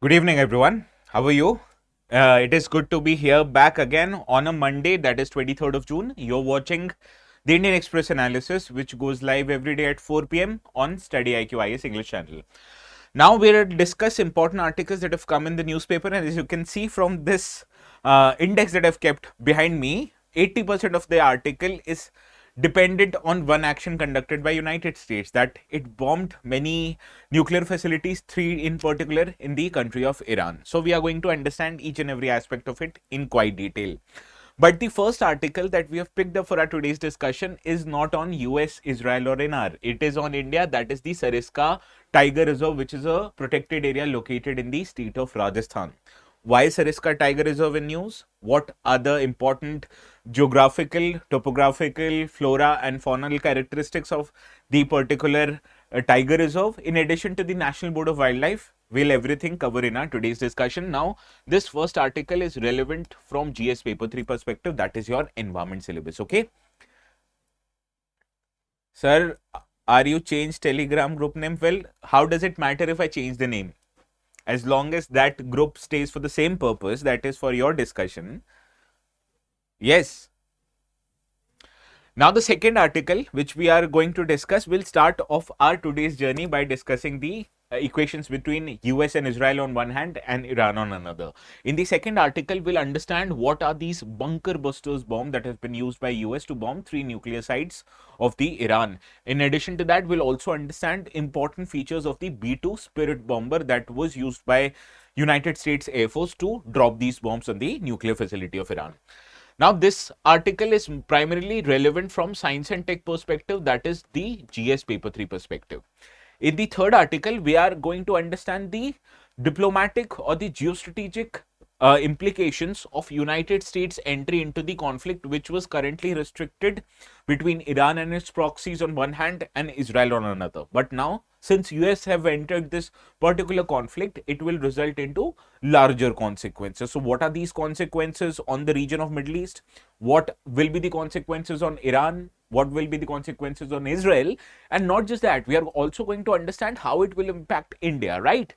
Good evening, everyone. How are you? It is good to be here back again on a Monday, that is 23rd of June. You're watching the Indian Express analysis, which goes live every day at 4 p.m. on StudyIQ IS English channel. Now we'll discuss important articles that have come in the newspaper, and as you can see from this index that I've kept behind me, 80% of the article is dependent on one action conducted by United States, that it bombed many nuclear facilities, three in particular in the country of Iran. So we are going to understand each and every aspect of it in quite detail. But the first article that we have picked up for our today's discussion is not on US, Israel or Iran. It is on India, that is the Sariska Tiger Reserve, which is a protected area located in the state of Rajasthan. Why Sariska Tiger Reserve in news? What are the important geographical, topographical, flora and faunal characteristics of the particular tiger reserve? In addition to the National Board of Wildlife, we'll everything cover in our today's discussion. Now, this first article is relevant from GS paper 3 perspective, that is your environment syllabus, okay? Sir, are you changed Telegram group name? Well, how does it matter if I change the name? As long as that group stays for the same purpose, that is for your discussion. Yes. Now, the second article which we are going to discuss will start off our today's journey by discussing the equations between US and Israel on one hand and Iran on another. In the second article, we'll understand what are these bunker busters bomb that have been used by US to bomb three nuclear sites of the Iran. In addition to that, we'll also understand important features of the B-2 Spirit bomber that was used by United States Air Force to drop these bombs on the nuclear facility of Iran. Now, this article is primarily relevant from science and tech perspective, that is the GS paper 3 perspective. In the third article, we are going to understand the diplomatic or the geostrategic implications of United States entry into the conflict, which was currently restricted between Iran and its proxies on one hand and Israel on another. But now, since US have entered this particular conflict, it will result into larger consequences. So what are these consequences on the region of Middle East? What will be the consequences on Iran? What will be the consequences on Israel? And not just that, we are also going to understand how it will impact India, right?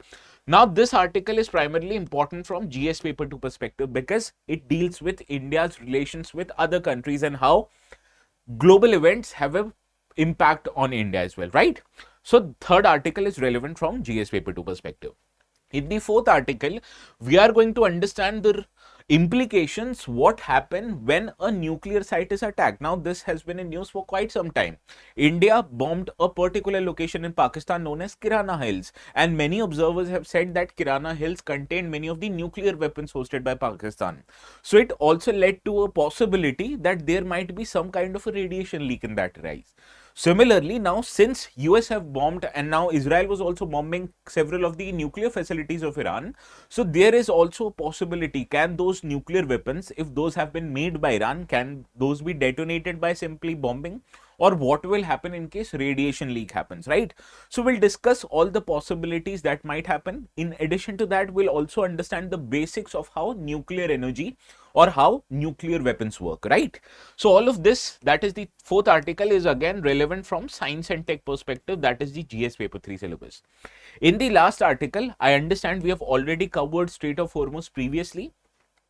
Now, this article is primarily important from GS paper 2 perspective because it deals with India's relations with other countries and how global events have an impact on India as well, right? So, third article is relevant from GS paper 2 perspective. In the fourth article, we are going to understand the implications, what happened when a nuclear site is attacked. Now, this has been in news for quite some time. India bombed a particular location in Pakistan known as Kirana Hills, and many observers have said that Kirana Hills contained many of the nuclear weapons hosted by Pakistan. So, it also led to a possibility that there might be some kind of a radiation leak in that rise. Similarly, now since US have bombed and now Israel was also bombing several of the nuclear facilities of Iran, so there is also a possibility, can those nuclear weapons, if those have been made by Iran, can those be detonated by simply bombing? Or what will happen in case radiation leak happens, right? So we'll discuss all the possibilities that might happen. In addition to that, we'll also understand the basics of how nuclear energy or how nuclear weapons work, right? So all of this, that is the fourth article, is again relevant from science and tech perspective, that is the GS paper 3 syllabus. In the last article, I understand we have already covered Strait of Hormuz previously.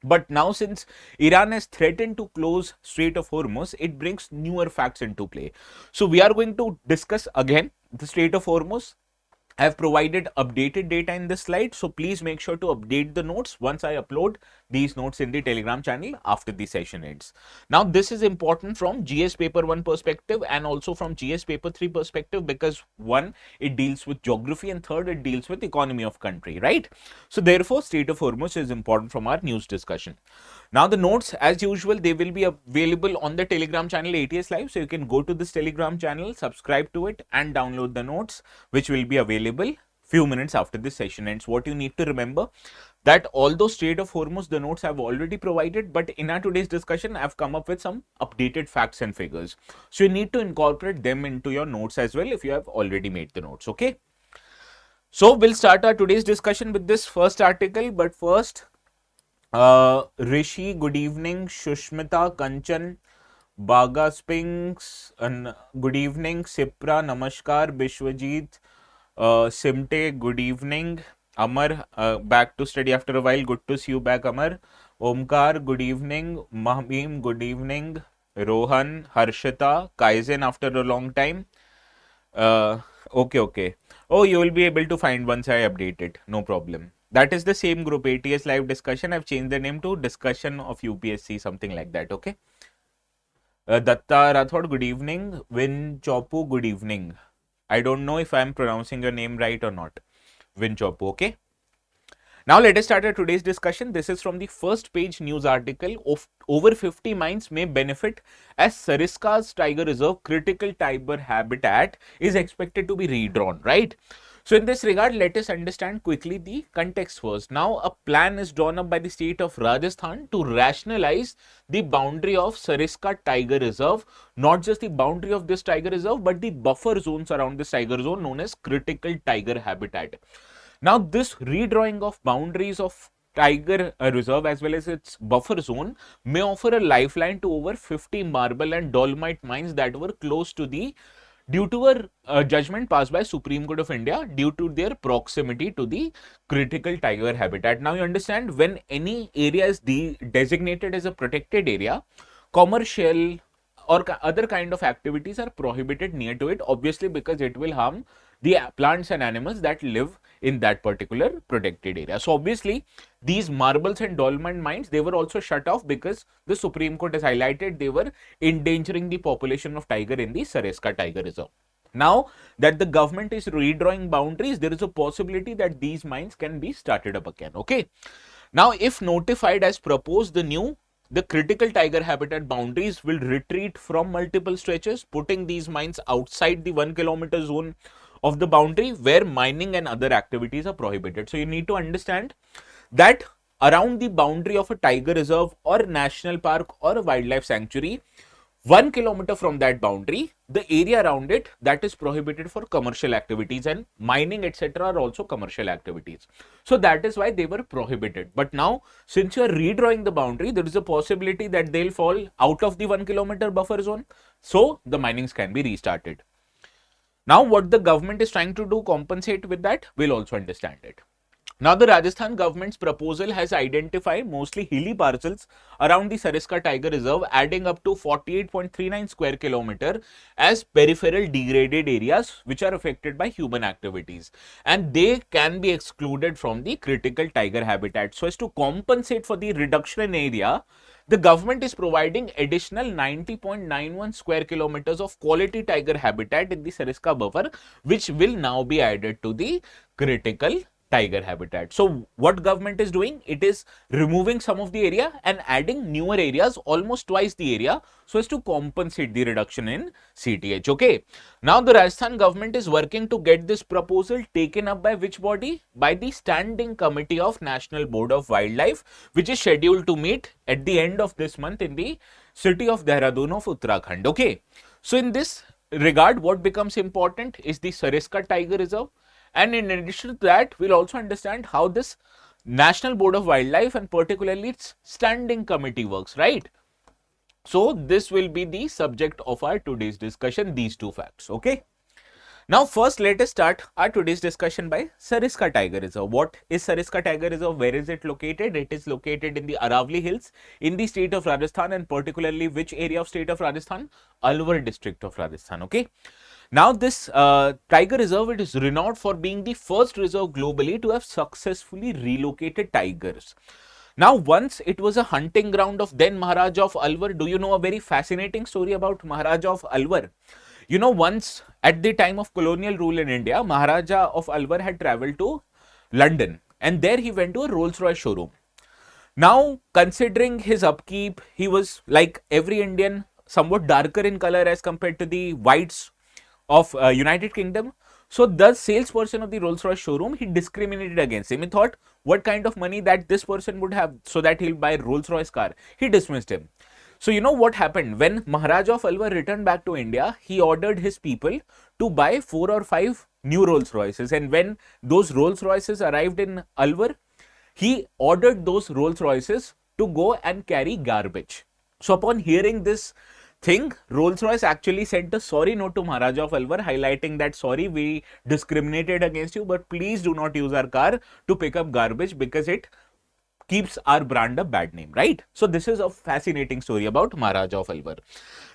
But now, since Iran has threatened to close Strait of Hormuz, it brings newer facts into play. So we are going to discuss again the Strait of Hormuz. I have provided updated data in this slide, so please make sure to update the notes once I upload these notes in the Telegram channel after the session ends. Now, this is important from GS paper 1 perspective and also from GS paper 3 perspective because one, it deals with geography, and third, it deals with economy of country, right? So therefore, Strait of Hormuz is important from our news discussion. Now, the notes, as usual, they will be available on the Telegram channel ATS Live. So you can go to this Telegram channel, subscribe to it and download the notes, which will be available few minutes after this session ends. What you need to remember, that although Strait of Hormuz, the notes I've already provided, but in our today's discussion, I've come up with some updated facts and figures. So you need to incorporate them into your notes as well if you have already made the notes, okay? So we'll start our today's discussion with this first article, but first, Rishi, good evening. Shushmita, Kanchan, Baga Spinks, and good evening. Sipra, Namaskar. Bishwajit, Simte, good evening. Amar, back to study after a while. Good to see you back, Amar. Omkar, good evening. Mahim, good evening. Rohan, Harshita, Kaizen after a long time. Okay. Oh, you will be able to find once I update it. No problem. That is the same group, ATS live discussion. I've changed the name to discussion of UPSC, something like that. Okay. Datta Rathod, good evening. Vin Chopu, good evening. I don't know if I'm pronouncing your name right or not. Vin Chopu, okay. Now let us start our today's discussion. This is from the first page news article of over 50 mines may benefit as Sariska's tiger reserve critical tiger habitat is expected to be redrawn, right? So in this regard, let us understand quickly the context first. Now a plan is drawn up by the state of Rajasthan to rationalize the boundary of Sariska tiger reserve, not just the boundary of this tiger reserve, but the buffer zones around this tiger zone known as critical tiger habitat. Now, this redrawing of boundaries of tiger reserve as well as its buffer zone may offer a lifeline to over 50 marble and dolomite mines that were close to the due to a judgment passed by Supreme Court of India due to their proximity to the critical tiger habitat. Now, you understand when any area is designated as a protected area, commercial or other kind of activities are prohibited near to it, obviously because it will harm the plants and animals that live in that particular protected area. So obviously these marbles and dolomite mines, they were also shut off because the Supreme Court has highlighted they were endangering the population of tiger in the Sariska Tiger Reserve. Now that the government is redrawing boundaries, there is a possibility that these mines can be started up again. Okay. Now, if notified as proposed, the critical tiger habitat boundaries will retreat from multiple stretches, putting these mines outside the 1 kilometer zone of the boundary where mining and other activities are prohibited. So you need to understand that around the boundary of a tiger reserve or national park or a wildlife sanctuary, 1 kilometer from that boundary, the area around it that is prohibited for commercial activities, and mining etc. are also commercial activities. So that is why they were prohibited. But now since you are redrawing the boundary, there is a possibility that they'll fall out of the 1 kilometer buffer zone. So the minings can be restarted. Now what the government is trying to do compensate with that, we'll also understand it. Now, the Rajasthan government's proposal has identified mostly hilly parcels around the Sariska Tiger Reserve, adding up to 48.39 square kilometer as peripheral degraded areas which are affected by human activities, and they can be excluded from the critical tiger habitat. So as to compensate for the reduction in area, the government is providing additional 90.91 square kilometers of quality tiger habitat in the Sariska buffer, which will now be added to the critical tiger habitat. So what government is doing? It is removing some of the area and adding newer areas, almost twice the area, so as to compensate the reduction in CTH. Okay. Now the Rajasthan government is working to get this proposal taken up by which body? By the Standing Committee of National Board of Wildlife, which is scheduled to meet at the end of this month in the city of Dehradun of Uttarakhand. Okay. So in this regard, what becomes important is the Sariska Tiger Reserve. And in addition to that, we'll also understand how this National Board of Wildlife and particularly its standing committee works, right? So this will be the subject of our today's discussion, these two facts, okay? Now first let us start our today's discussion by Sariska Tiger Reserve. What is Sariska Tiger Reserve? Where is it located? It is located in the Aravalli Hills in the state of Rajasthan, and particularly which area of state of Rajasthan? Alwar district of Rajasthan, okay? Now this tiger reserve, it is renowned for being the first reserve globally to have successfully relocated tigers. Now once it was a hunting ground of then Maharaja of Alwar. Do you know a very fascinating story about Maharaja of Alwar? You know, once at the time of colonial rule in India, Maharaja of Alwar had travelled to London, and there he went to a Rolls-Royce showroom. Now considering his upkeep, he was like every Indian, somewhat darker in color as compared to the whites of United Kingdom. So the salesperson of the Rolls-Royce showroom, he discriminated against him. He thought what kind of money that this person would have so that he'll buy a Rolls-Royce car. He dismissed him. So you know what happened? When Maharaja of Alwar returned back to India, he ordered his people to buy 4 or 5 new Rolls-Royces, and when those Rolls-Royces arrived in Alwar, he ordered those Rolls-Royces to go and carry garbage. So upon hearing this thing, Rolls-Royce actually sent a sorry note to Maharaja of Alwar, highlighting that sorry, we discriminated against you, but please do not use our car to pick up garbage because it keeps our brand a bad name, right? So this is a fascinating story about Maharaja of Alwar.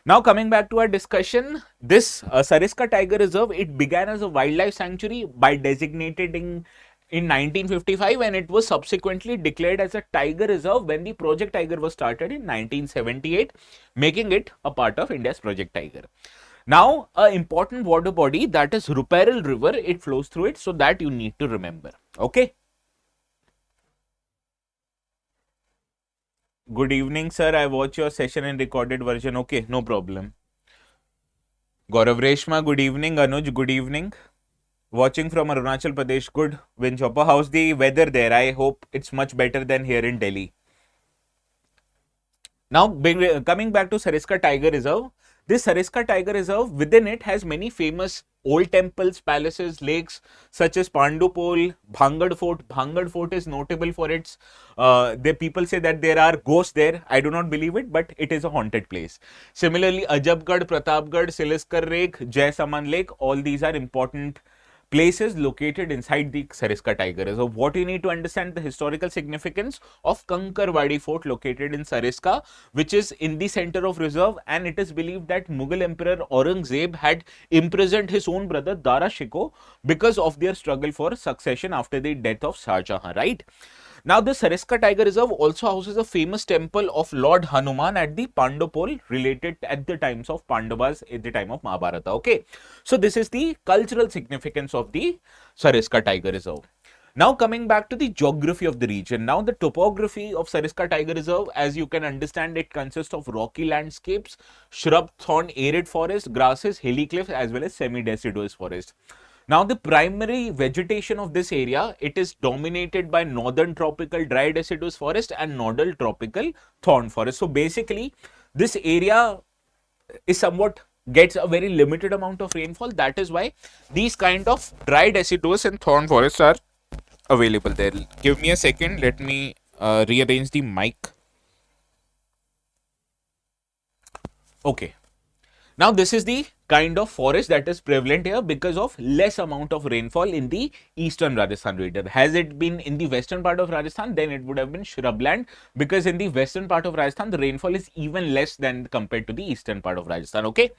Now coming back to our discussion, this Sariska Tiger Reserve, it began as a wildlife sanctuary by designated in 1955, and it was subsequently declared as a tiger reserve when the Project Tiger was started in 1978, making it a part of India's Project Tiger. Now, an important water body, that is Ruparel River, it flows through it, so that you need to remember. Okay. Good evening, sir. I watch your session in recorded version. Okay, no problem. Gaurav Reshma, good evening. Anuj, good evening. Watching from Arunachal Pradesh. Good. Winchopper, how's the weather there? I hope it's much better than here in Delhi. Now, coming back to Sariska Tiger Reserve, this Sariska Tiger Reserve, within it has many famous old temples, palaces, lakes such as Pandupol, Bhangad Fort. Bhangad Fort is notable for its, the people say that there are ghosts there. I do not believe it, but it is a haunted place. Similarly, Ajabgarh, Pratapgarh, Siliskar Lake, Jaisaman Lake, all these are important places located inside the Sariska Tiger Reserve. What you need to understand the historical significance of Kankarwadi Fort located in Sariska, which is in the center of reserve, and it is believed that Mughal Emperor Aurangzeb had imprisoned his own brother Dara Shikoh because of their struggle for succession after the death of Shah Jahan, right? Now, the Sariska Tiger Reserve also houses a famous temple of Lord Hanuman at the Pandopol, related at the times of Pandavas at the time of Mahabharata. Okay, so this is the cultural significance of the Sariska Tiger Reserve. Now, coming back to the geography of the region. Now, the topography of Sariska Tiger Reserve, as you can understand, it consists of rocky landscapes, shrub, thorn, arid forest, grasses, hilly cliffs, as well as semi-deciduous forest. Now, the primary vegetation of this area, it is dominated by northern tropical dry deciduous forest and northern tropical thorn forest. So, basically, this area is somewhat gets a very limited amount of rainfall. That is why these kind of dry deciduous and thorn forests are available there. Give me a second. Let me rearrange the mic. Okay. Now, this is the kind of forest that is prevalent here because of less amount of rainfall in the eastern Rajasthan region. Has it been in the western part of Rajasthan, then it would have been shrubland, because in the western part of Rajasthan, the rainfall is even less than compared to the eastern part of Rajasthan. Okay.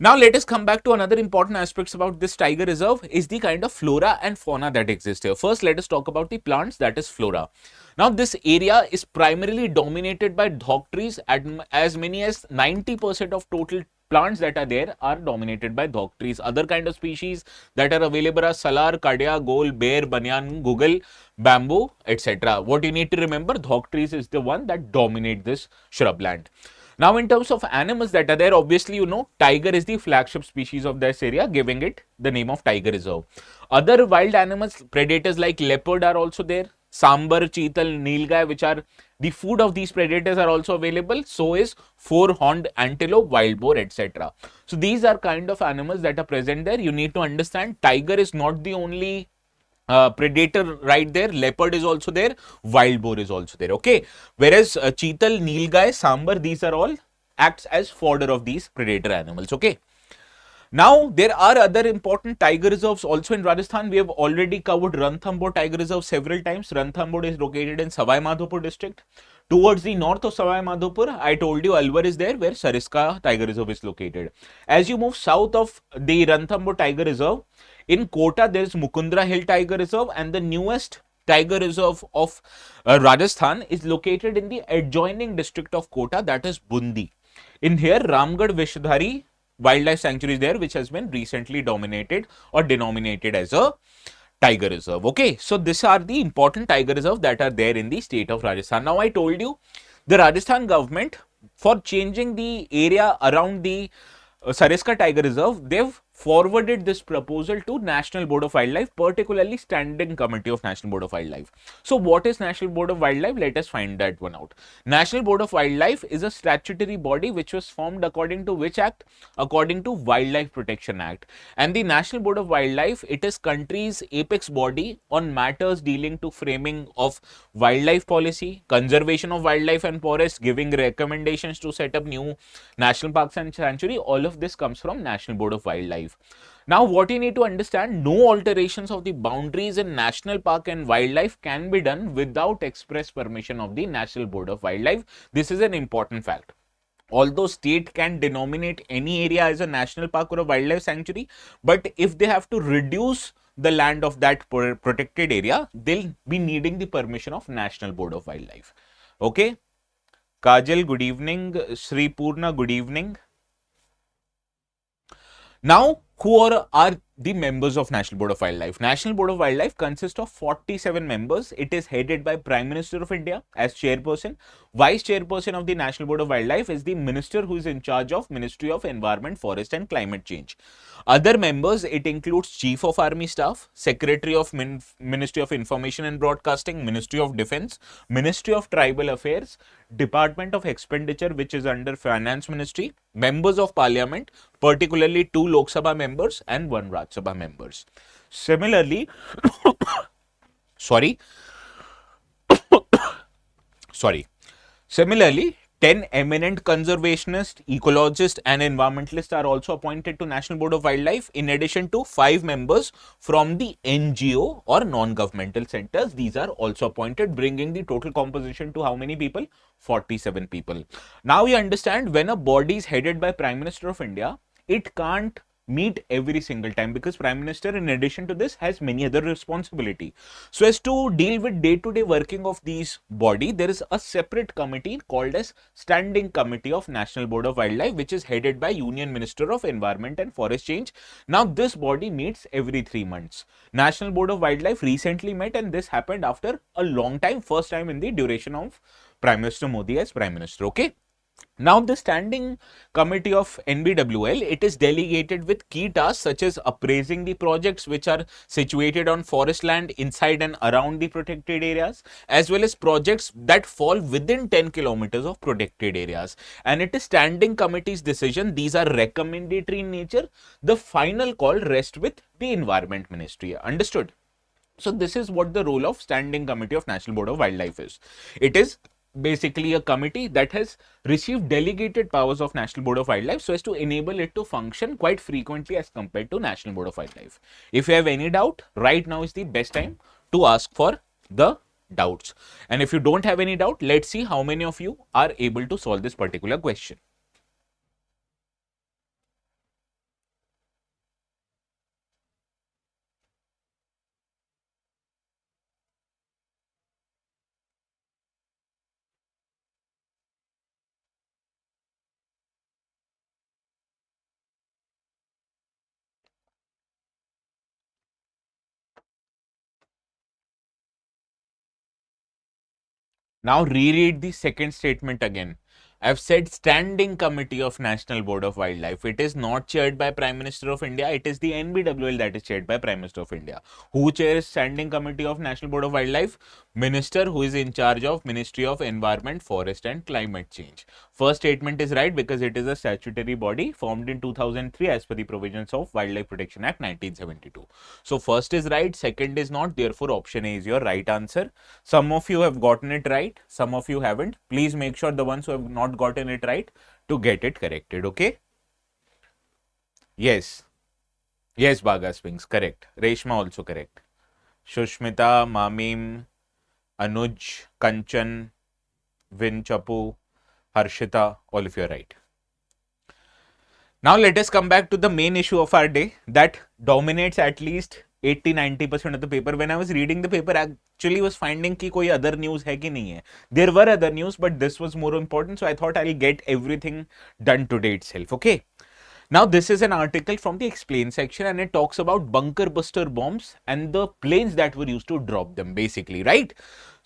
Now, let us come back to another important aspects about this tiger reserve is the kind of flora and fauna that exist here. First, let us talk about the plants, that is flora. Now, this area is primarily dominated by dhok trees. As many as 90% of total plants that are there are dominated by dhok trees. Other kind of species that are available are salar, kadya, gol, bear, banyan, gugal, bamboo, etc. What you need to remember, dhok trees is the one that dominate this shrubland. Now, in terms of animals that are there, obviously, you know, tiger is the flagship species of this area, giving it the name of tiger reserve. Other wild animals, predators like leopard are also there. Sambar, cheetal, nilgai, which are the food of these predators, are also available. So is four-horned antelope, wild boar, etc. So these are kind of animals that are present there. You need to understand tiger is not the only predator right there. Leopard is also there, wild boar is also there. Okay, whereas cheetal, nilgai, sambar, these are all acts as fodder of these predator animals. Okay. Now, there are other important tiger reserves also in Rajasthan. We have already covered Ranthambore Tiger Reserve several times. Ranthambore is located in Savai Madhopur district. Towards the north of Savai Madhopur, I told you Alwar is there, where Sariska Tiger Reserve is located. As you move south of the Ranthambore Tiger Reserve, in Kota, there is Mukundra Hill Tiger Reserve, and the newest tiger reserve of Rajasthan is located in the adjoining district of Kota, that is Bundi. In here, Ramgarh Vishdhari Wildlife Sanctuary is there, which has been recently dominated or denominated as a tiger reserve. Okay, so these are the important tiger reserves that are there in the state of Rajasthan. Now, I told you the Rajasthan government, for changing the area around the Sariska Tiger Reserve, they've forwarded this proposal to National Board of Wildlife, particularly Standing Committee of National Board of Wildlife. So what is National Board of Wildlife? Let us find that one out. National Board of Wildlife is a statutory body which was formed according to which act? According to Wildlife Protection Act. And the National Board of Wildlife, it is country's apex body on matters dealing to framing of wildlife policy, conservation of wildlife and forests, giving recommendations to set up new national parks and sanctuary. All of this comes from National Board of Wildlife. Now, what you need to understand, no alterations of the boundaries in national park and wildlife can be done without express permission of the National Board of Wildlife. This is an important fact. Although state can denominate any area as a national park or a wildlife sanctuary, but if they have to reduce the land of that protected area, they'll be needing the permission of National Board of Wildlife. Okay. Kajal, good evening. Sri Purna, good evening. Now, who are the members of National Board of Wildlife? National Board of Wildlife consists of 47 members. It is headed by Prime Minister of India as chairperson. Vice chairperson of the National Board of Wildlife is the minister who is in charge of Ministry of Environment, Forest and Climate Change. Other members, it includes Chief of Army Staff, Secretary of Ministry of Information and Broadcasting, Ministry of Defence, Ministry of Tribal Affairs, Department of Expenditure, which is under Finance Ministry, members of Parliament, particularly 2 Lok Sabha members and 1 Rajya Sabha members. Similarly, Similarly, 10 eminent conservationists, ecologists and environmentalists are also appointed to National Board of Wildlife, in addition to 5 members from the NGO or non-governmental sectors. These are also appointed, bringing the total composition to how many people? 47 people. Now you understand, when a body is headed by Prime Minister of India, it can't meet every single time, because Prime Minister, in addition to this, has many other responsibility. So as to deal with day-to-day working of these body, there is a separate committee called as Standing Committee of National Board of Wildlife, which is headed by Union Minister of Environment and Forest Change. Now this body meets every 3 months. National Board of Wildlife recently met, and this happened after a long time, first time in the duration of Prime Minister Modi as Prime Minister. Okay. Now, the Standing Committee of NBWL, it is delegated with key tasks such as appraising the projects which are situated on forest land inside and around the protected areas, as well as projects that fall within 10 kilometers of protected areas. And it is Standing Committee's decision. These are recommendatory in nature. The final call rests with the Environment Ministry. Understood? So, this is what the role of Standing Committee of National Board of Wildlife is. It is basically a committee that has received delegated powers of National Board of Wildlife so as to enable it to function quite frequently as compared to National Board of Wildlife. If you have any doubt, right now is the best time to ask for the doubts. And if you don't have any doubt, let's see how many of you are able to solve this particular question. Now reread the second statement again. I've said Standing Committee of National Board of Wildlife. It is not chaired by Prime Minister of India. It is the NBWL that is chaired by Prime Minister of India. Who chairs Standing Committee of National Board of Wildlife? Minister who is in charge of Ministry of Environment, Forest and Climate Change. First statement is right because it is a statutory body formed in 2003 as per the provisions of Wildlife Protection Act 1972. So first is right, second is not. Therefore, option A is your right answer. Some of you have gotten it right, some of you haven't. Please make sure the ones who have not gotten it right to get it corrected. Okay. Yes. Yes, Bhaga Sphinx, correct. Reshma also correct. Shushmita, Mamim, Anuj, Kanchan, Vin, Chapu, Harshita, all of you are right. Now let us come back to the main issue of our day that dominates at least 80-90% of the paper. When I was reading the paper, actually was finding कि कोई other news है कि नहीं है. There were other news, but this was more important, so I thought I'll get everything done today itself. Okay. Now this is an article from the explain section and it talks about bunker buster bombs and the planes that were used to drop them basically, right?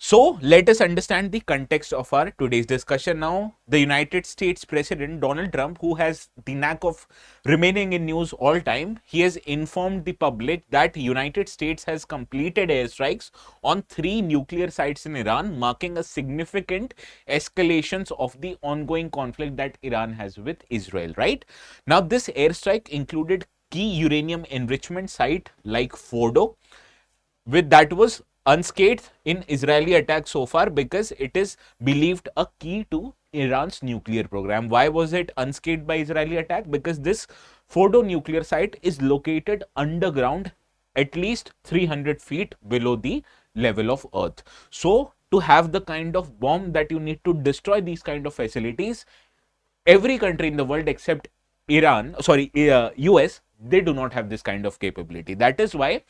So let us understand the context of our today's discussion now. The United States President Donald Trump, who has the knack of remaining in news all time, he has informed the public that United States has completed airstrikes on 3 nuclear sites in Iran, marking a significant escalations of the ongoing conflict that Iran has with Israel, right? Now this airstrike included key uranium enrichment site like Fordo, with that was unscathed in Israeli attack so far because it is believed a key to Iran's nuclear program. Why was it unscathed by Israeli attack? Because this Fordo nuclear site is located underground at least 300 feet below the level of earth. So to have the kind of bomb that you need to destroy these kind of facilities, every country in the world except US, they do not have this kind of capability. That is why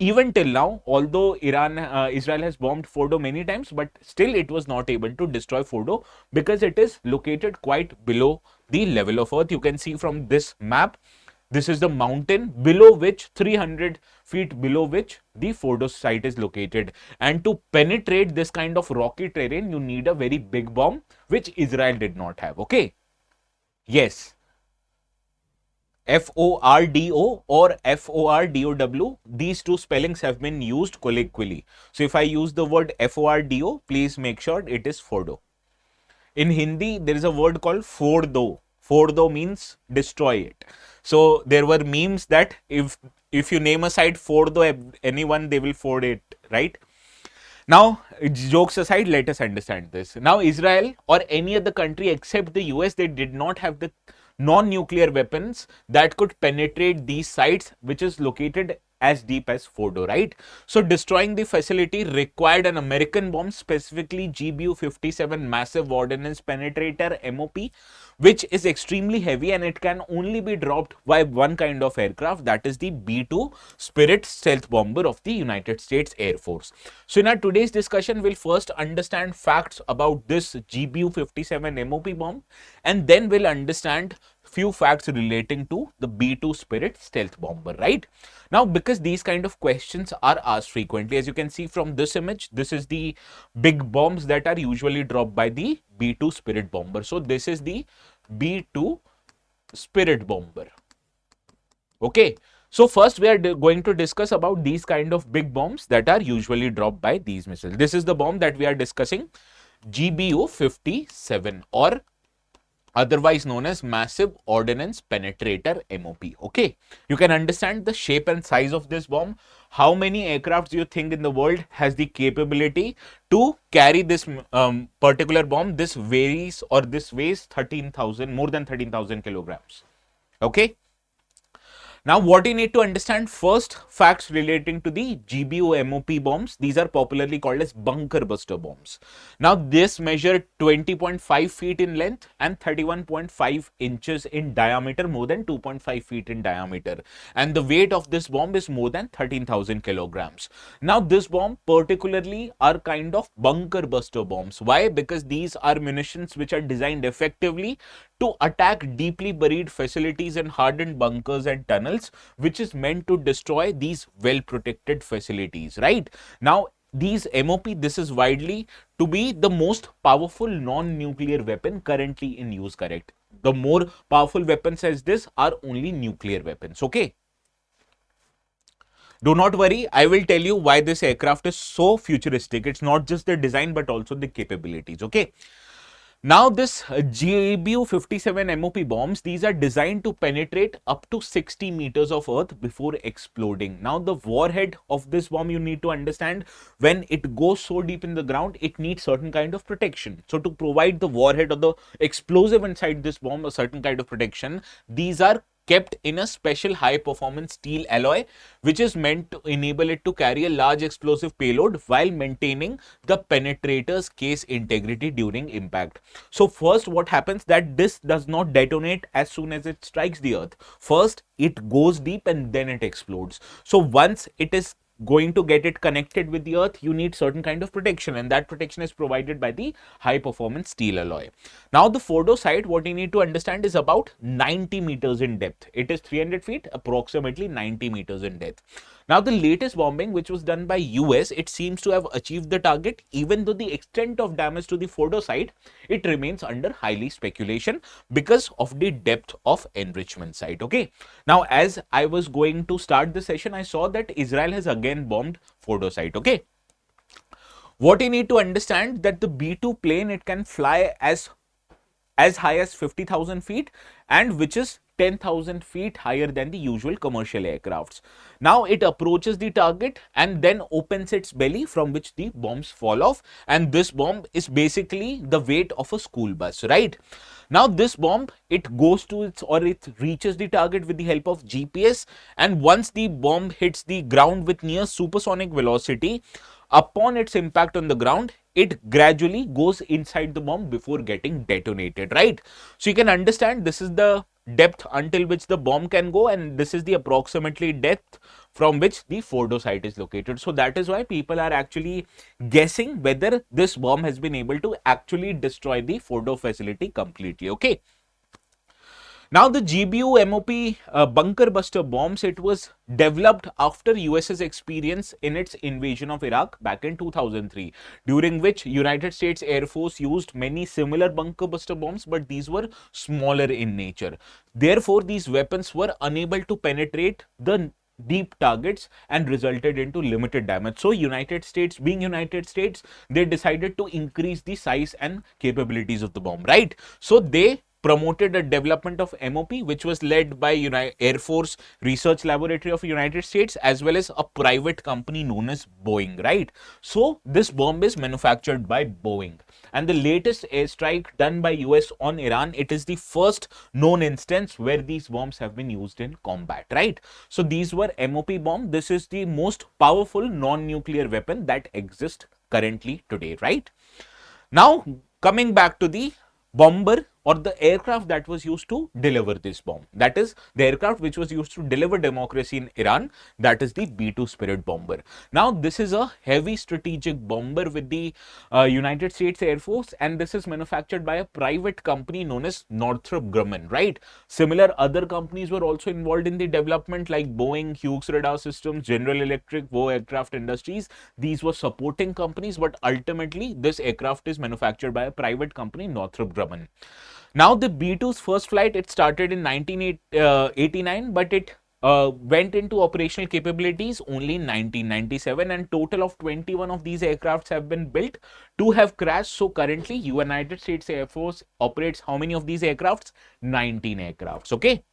even till now, although Israel has bombed Fordo many times, but still it was not able to destroy Fordo because it is located quite below the level of earth. You can see from this map, this is the mountain below which 300 feet below which the Fordo site is located. And to penetrate this kind of rocky terrain, you need a very big bomb, which Israel did not have. Okay. Yes. FORDO or FORDOW, these two spellings have been used colloquially. So if I use the word FORDO, please make sure it is Fordo. In Hindi, there is a word called Fordo. Fordo means destroy it. So there were memes that if you name a site Fordo, anyone, they will ford it, right? Now, jokes aside, let us understand this. Now, Israel or any other country except the US, they did not have the non-nuclear weapons that could penetrate these sites, which is located as deep as Fordo, right? So destroying the facility required an American bomb, specifically GBU-57 massive ordnance penetrator MOP, which is extremely heavy and it can only be dropped by one kind of aircraft, that is the B-2 Spirit stealth bomber of the United States Air Force. So in our today's discussion, we'll first understand facts about this GBU-57 MOP bomb, and then we'll understand few facts relating to the B-2 Spirit stealth bomber, right? Now, because these kind of questions are asked frequently, as you can see from this image, this is the big bombs that are usually dropped by the B-2 Spirit bomber. So this is the B-2 Spirit bomber. Okay. So first we are going to discuss about these kind of big bombs that are usually dropped by these missiles. This is the bomb that we are discussing, GBU-57, or otherwise known as Massive Ordnance Penetrator MOP. Okay, you can understand the shape and size of this bomb. How many aircrafts do you think in the world has the capability to carry this particular bomb? This varies, or this weighs 13,000, more than 13,000 kilograms. Okay. Now, what you need to understand first, facts relating to the GBU MOP bombs. These are popularly called as bunker buster bombs. Now, this measured 20.5 feet in length and 31.5 inches in diameter, more than 2.5 feet in diameter. And the weight of this bomb is more than 13,000 kilograms. Now, this bomb particularly are kind of bunker buster bombs. Why? Because these are munitions which are designed effectively to attack deeply buried facilities and hardened bunkers and tunnels, which is meant to destroy these well protected facilities, right? Now, these MOP, this is widely to be the most powerful non-nuclear weapon currently in use, correct? The more powerful weapons as this are only nuclear weapons, okay? Do not worry, I will tell you why this aircraft is so futuristic. It's not just the design, but also the capabilities, okay? Now, this GBU-57 MOP bombs, these are designed to penetrate up to 60 meters of earth before exploding. Now, the warhead of this bomb, you need to understand, when it goes so deep in the ground, it needs certain kind of protection. So, to provide the warhead or the explosive inside this bomb a certain kind of protection, these are kept in a special high performance steel alloy, which is meant to enable it to carry a large explosive payload while maintaining the penetrator's case integrity during impact. So first, what happens that this does not detonate as soon as it strikes the earth. First, it goes deep and then it explodes. So once it is going to get it connected with the earth, you need certain kind of protection, and that protection is provided by the high performance steel alloy. Now, the Fordo site, what you need to understand, is about 90 meters in depth. It is 300 feet, approximately 90 meters in depth. Now, the latest bombing, which was done by US, it seems to have achieved the target, even though the extent of damage to the Fordo site, it remains under highly speculation because of the depth of enrichment site. Okay. Now, as I was going to start the session, I saw that Israel has again bombed Fordo site. Okay. What you need to understand that the B-2 plane, it can fly as high as 50,000 feet, and which is 10,000 feet higher than the usual commercial aircrafts. Now it approaches the target and then opens its belly, from which the bombs fall off, and this bomb is basically the weight of a school bus, right? Now this bomb, it goes to its, or it reaches the target with the help of GPS, and once the bomb hits the ground with near supersonic velocity, upon its impact on the ground, it gradually goes inside the bomb before getting detonated, right? So you can understand this is the depth until which the bomb can go, and this is the approximately depth from which the Fordo site is located. So that is why people are actually guessing whether this bomb has been able to actually destroy the Fordo facility completely. Okay. Now, the GBU MOP bunker buster bombs, it was developed after US's experience in its invasion of Iraq back in 2003, during which United States Air Force used many similar bunker buster bombs, but these were smaller in nature. Therefore, these weapons were unable to penetrate the deep targets and resulted into limited damage. So United States, being United States, they decided to increase the size and capabilities of the bomb, right? So they promoted a development of MOP, which was led by Air Force Research Laboratory of United States, as well as a private company known as Boeing, right? So this bomb is manufactured by Boeing. And the latest airstrike done by US on Iran, it is the first known instance where these bombs have been used in combat, right? So these were MOP bomb. This is the most powerful non-nuclear weapon that exists currently today, right? Now, coming back to the bomber or the aircraft that was used to deliver this bomb. That is the aircraft which was used to deliver democracy in Iran. That is the B-2 Spirit bomber. Now, this is a heavy strategic bomber with the United States Air Force, and this is manufactured by a private company known as Northrop Grumman, right? Similar other companies were also involved in the development, like Boeing, Hughes Radar Systems, General Electric, Vo Aircraft Industries. These were supporting companies, but ultimately this aircraft is manufactured by a private company, Northrop Grumman. Now, the B-2's first flight, it started in 1989, but it went into operational capabilities only in 1997, and total of 21 of these aircrafts have been built. 2 have crashed. So currently, United States Air Force operates how many of these aircrafts? 19 aircrafts. Okay.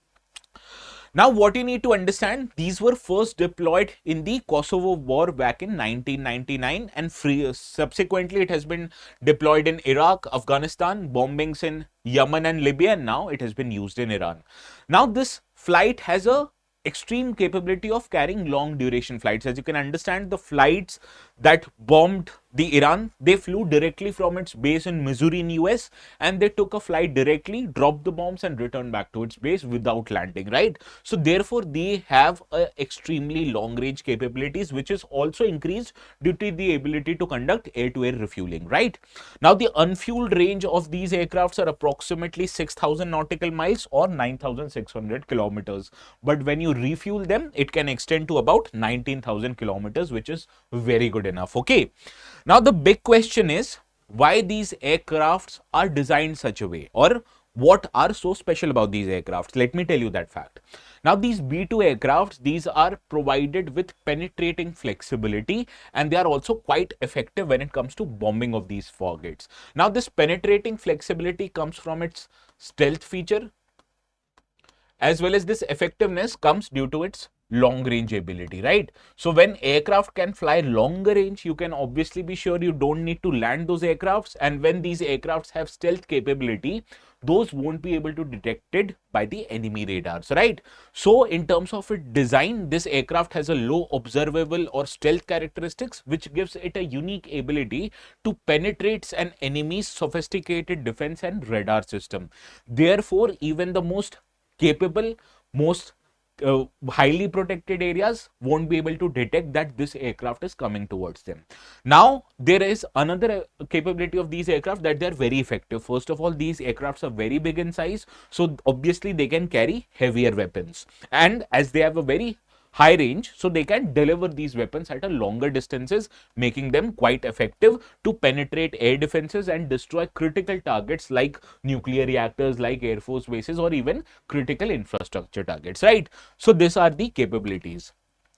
Now, what you need to understand, these were first deployed in the Kosovo War back in 1999, and subsequently it has been deployed in Iraq, Afghanistan, bombings in Yemen and Libya, and now it has been used in Iran. Now, this flight has a extreme capability of carrying long duration flights. As you can understand, the flights that bombed the Iran, they flew directly from its base in Missouri in US, and they took a flight directly, dropped the bombs and returned back to its base without landing, right? So therefore, they have extremely long range capabilities, which is also increased due to the ability to conduct air-to-air refueling, right? Now, the unfueled range of these aircrafts are approximately 6,000 nautical miles or 9,600 kilometers. But when you refuel them, it can extend to about 19,000 kilometers, which is very good enough. Okay. Now, the big question is why these aircrafts are designed such a way, or what are so special about these aircrafts. Let me tell you that fact. Now, these B-2 aircrafts, these are provided with penetrating flexibility, and they are also quite effective when it comes to bombing of these targets. Now, this penetrating flexibility comes from its stealth feature, as well as this effectiveness comes due to its long range ability, right? So when aircraft can fly longer range, you can obviously be sure you don't need to land those aircrafts, and when these aircrafts have stealth capability, those won't be able to be detected by the enemy radars, right? So in terms of its design, this aircraft has a low observable or stealth characteristics, which gives it a unique ability to penetrate an enemy's sophisticated defense and radar system. Therefore, even the most capable, most highly protected areas won't be able to detect that this aircraft is coming towards them. Now, there is another capability of these aircraft, that they are very effective. First of all, these aircrafts are very big in size, so obviously they can carry heavier weapons, and as they have a very high range, so they can deliver these weapons at a longer distances, making them quite effective to penetrate air defenses and destroy critical targets like nuclear reactors, like air force bases, or even critical infrastructure targets, right? So these are the capabilities.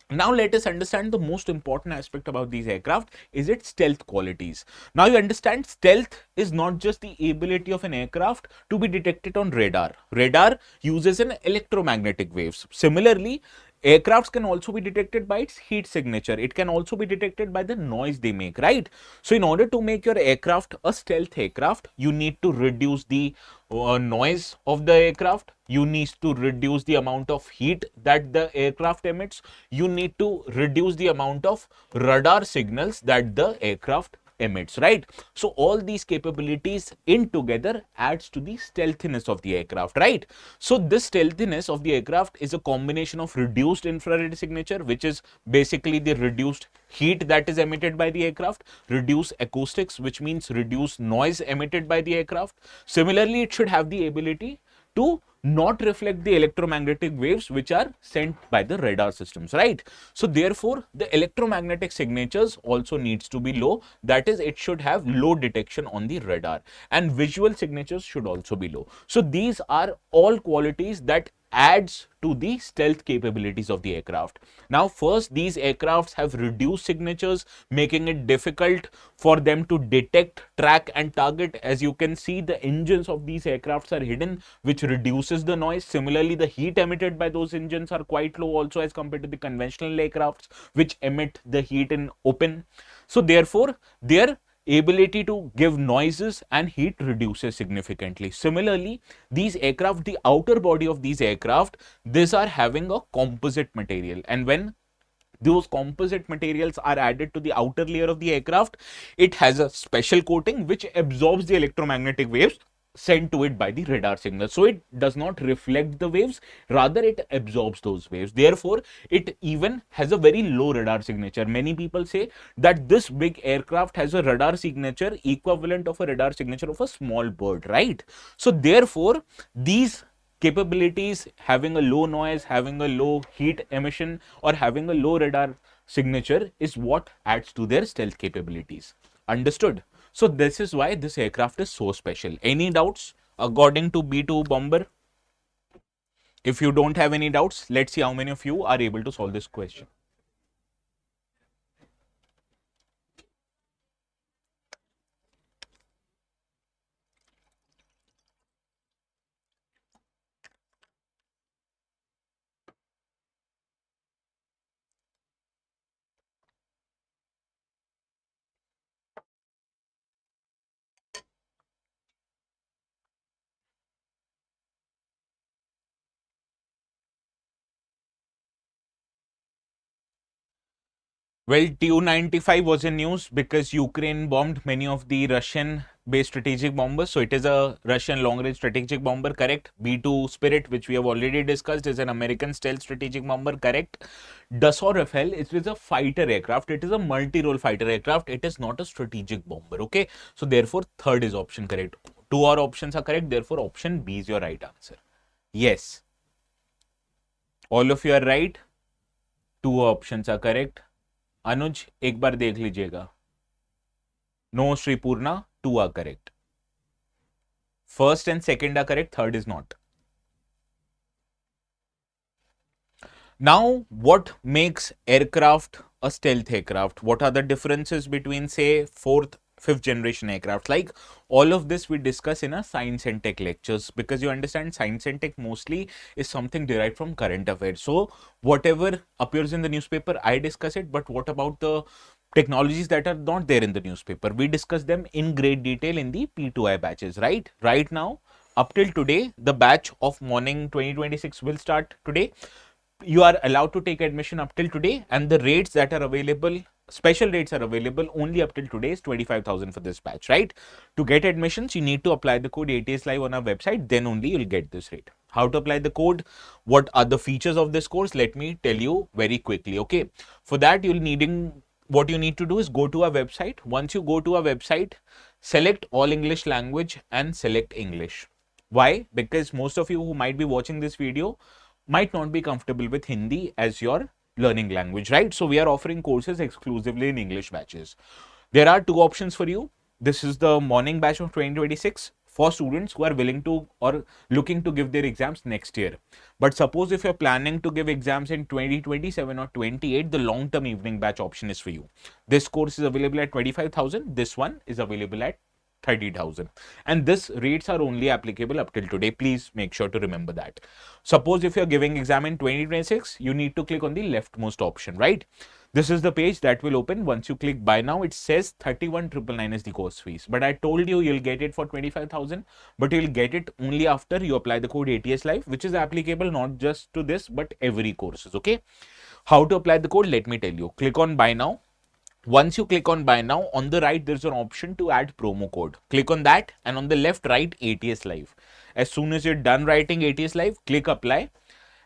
Now let us understand the most important aspect about these aircraft is its stealth qualities. Now you understand stealth is not just the ability of an aircraft to be detected on radar. Radar uses an electromagnetic waves. Similarly, aircrafts can also be detected by its heat signature. It can also be detected by the noise they make, right? So in order to make your aircraft a stealth aircraft, you need to reduce the noise of the aircraft. You need to reduce the amount of heat that the aircraft emits. You need to reduce the amount of radar signals that the aircraft emits, right? So all these capabilities in together adds to the stealthiness of the aircraft, right? So this stealthiness of the aircraft is a combination of reduced infrared signature, which is basically the reduced heat that is emitted by the aircraft, reduce acoustics, which means reduce noise emitted by the aircraft. Similarly, it should have the ability to not reflect the electromagnetic waves which are sent by the radar systems, right? So therefore the electromagnetic signatures also needs to be low, that is it should have low detection on the radar, and visual signatures should also be low. So these are all qualities that adds to the stealth capabilities of the aircraft. Now first, these aircrafts have reduced signatures, making it difficult for them to detect, track and target. As you can see, the engines of these aircrafts are hidden, which reduces the noise. Similarly, the heat emitted by those engines are quite low also as compared to the conventional aircrafts which emit the heat in open. So therefore their ability to give noises and heat reduces significantly. Similarly, these aircraft, the outer body of these aircraft, these are having a composite material, and when those composite materials are added to the outer layer of the aircraft, it has a special coating which absorbs the electromagnetic waves sent to it by the radar signal. So it does not reflect the waves, rather it absorbs those waves. Therefore, it even has a very low radar signature. Many people say that this big aircraft has a radar signature equivalent of a radar signature of a small bird, right? So therefore, these capabilities, having a low noise, having a low heat emission, or having a low radar signature is what adds to their stealth capabilities. Understood? So this is why this aircraft is so special. Any doubts according to B2 bomber? If you don't have any doubts, let's see how many of you are able to solve this question. Well, Tu-95 was in news because Ukraine bombed many of the Russian-based strategic bombers. So it is a Russian long-range strategic bomber, correct? B-2 Spirit, which we have already discussed, is an American stealth strategic bomber, correct? Dassault Rafale, it is a fighter aircraft. It is a multi-role fighter aircraft. It is not a strategic bomber, okay? So therefore, third is option correct. Two our options are correct. Therefore, option B is your right answer. Yes. All of you are right. Two options are correct. अनुज एक बार देख लीजिएगा. No, Sripurna, two are correct. First and second are correct, third is not. Now, what makes aircraft a stealth aircraft? What are the differences between, say, fourth, fifth generation aircraft? Like all of this we discuss in a science and tech lectures, because you understand science and tech mostly is something derived from current affairs. So whatever appears in the newspaper, I discuss it. But what about the technologies that are not there in the newspaper? We discuss them in great detail in the P2I batches, right? Right now, up till today, the batch of morning 2026 will start today. You are allowed to take admission up till today, and the rates that are available, special rates are available only up till today, is 25,000 for this batch, right? To get admissions, you need to apply the code ATS Live on our website, then only you'll get this rate. How to apply the code? What are the features of this course? Let me tell you very quickly, okay? For that, what you need to do is go to our website. Once you go to our website, select all English language and select English. Why? Because most of you who might be watching this video might not be comfortable with Hindi as your learning language, right? So we are offering courses exclusively in English batches. There are two options for you. This is the morning batch of 2026 for students who are willing to or looking to give their exams next year. But suppose if you're planning to give exams in 2027 or 28, the long-term evening batch option is for you. This course is available at 25,000. This one is available at 30,000, and this rates are only applicable up till today. Please make sure to remember that. Suppose if you're giving exam in 2026, you need to click on the leftmost option, right? This is the page that will open. Once you click buy now, it says 31,999 is the course fees, but I told you you'll get it for 25,000, but you'll get it only after you apply the code ATS Live, which is applicable not just to this but every courses. Okay, how to apply the code, let me tell you. Click on buy now. Once you click on buy now, on the right there's an option to add promo code. Click on that, and on the left write ATS Live. As soon as you're done writing ATS Live, click apply.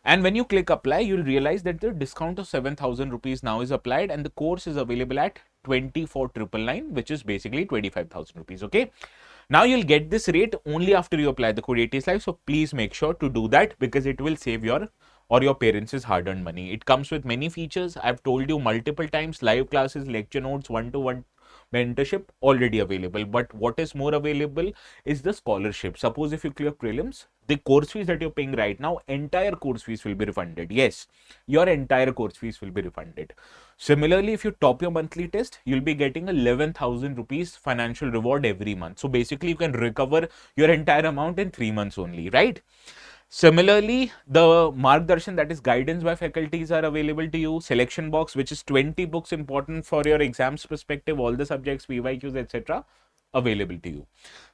And when you click apply, you'll realize that the discount of 7,000 rupees now is applied, and the course is available at 24,999, which is basically 25,000 rupees. Okay. Now you'll get this rate only after you apply the code ATS Live. So please make sure to do that, because it will save your or your parents' hard-earned money. It comes with many features. I've told you multiple times, live classes, lecture notes, one-to-one mentorship already available. But what is more available is the scholarship. Suppose if you clear prelims, the course fees that you're paying right now, entire course fees will be refunded. Yes, your entire course fees will be refunded. Similarly, if you top your monthly test, you'll be getting 11,000 rupees financial reward every month. So basically, you can recover your entire amount in 3 months only, right? Similarly, the Margdarshan, that is guidance by faculties, are available to you. Selection box, which is 20 books important for your exams perspective, all the subjects, PYQs, etc., available to you.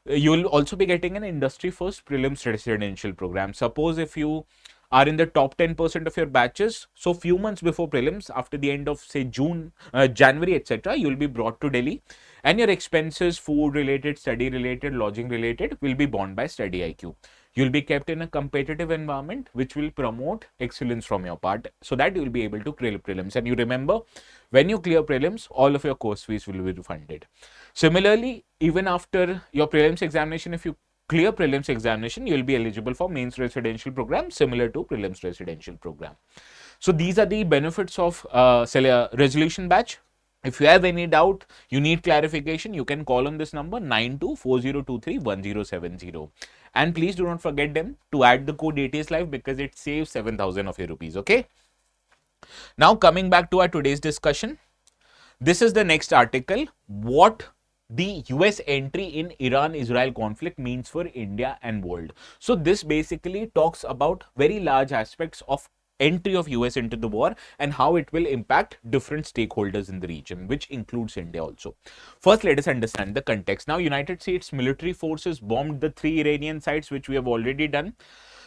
You will also be getting an industry first prelims residential program. Suppose if you are in the top 10% of your batches, so few months before prelims, after the end of say January, etc., you will be brought to Delhi, and your expenses, food related, study related, lodging related, will be borne by StudyIQ. You'll be kept in a competitive environment which will promote excellence from your part, so that you will be able to clear prelims. And you remember, when you clear prelims, all of your course fees will be refunded. Similarly, even after your prelims examination, if you clear prelims examination, you will be eligible for mains residential program similar to prelims residential program. So these are the benefits of resolution batch. If you have any doubt, you need clarification, you can call on this number 9240231070. And please do not forget them to add the code ATS Live, because it saves 7,000 of your rupees. Okay. Now coming back to our today's discussion, this is the next article. What the US entry in Iran-Israel conflict means for India and world. So this basically talks about very large aspects of entry of US into the war and how it will impact different stakeholders in the region, which includes India also. First, let us understand the context. Now, United States military forces bombed the 3 Iranian sites, which we have already done.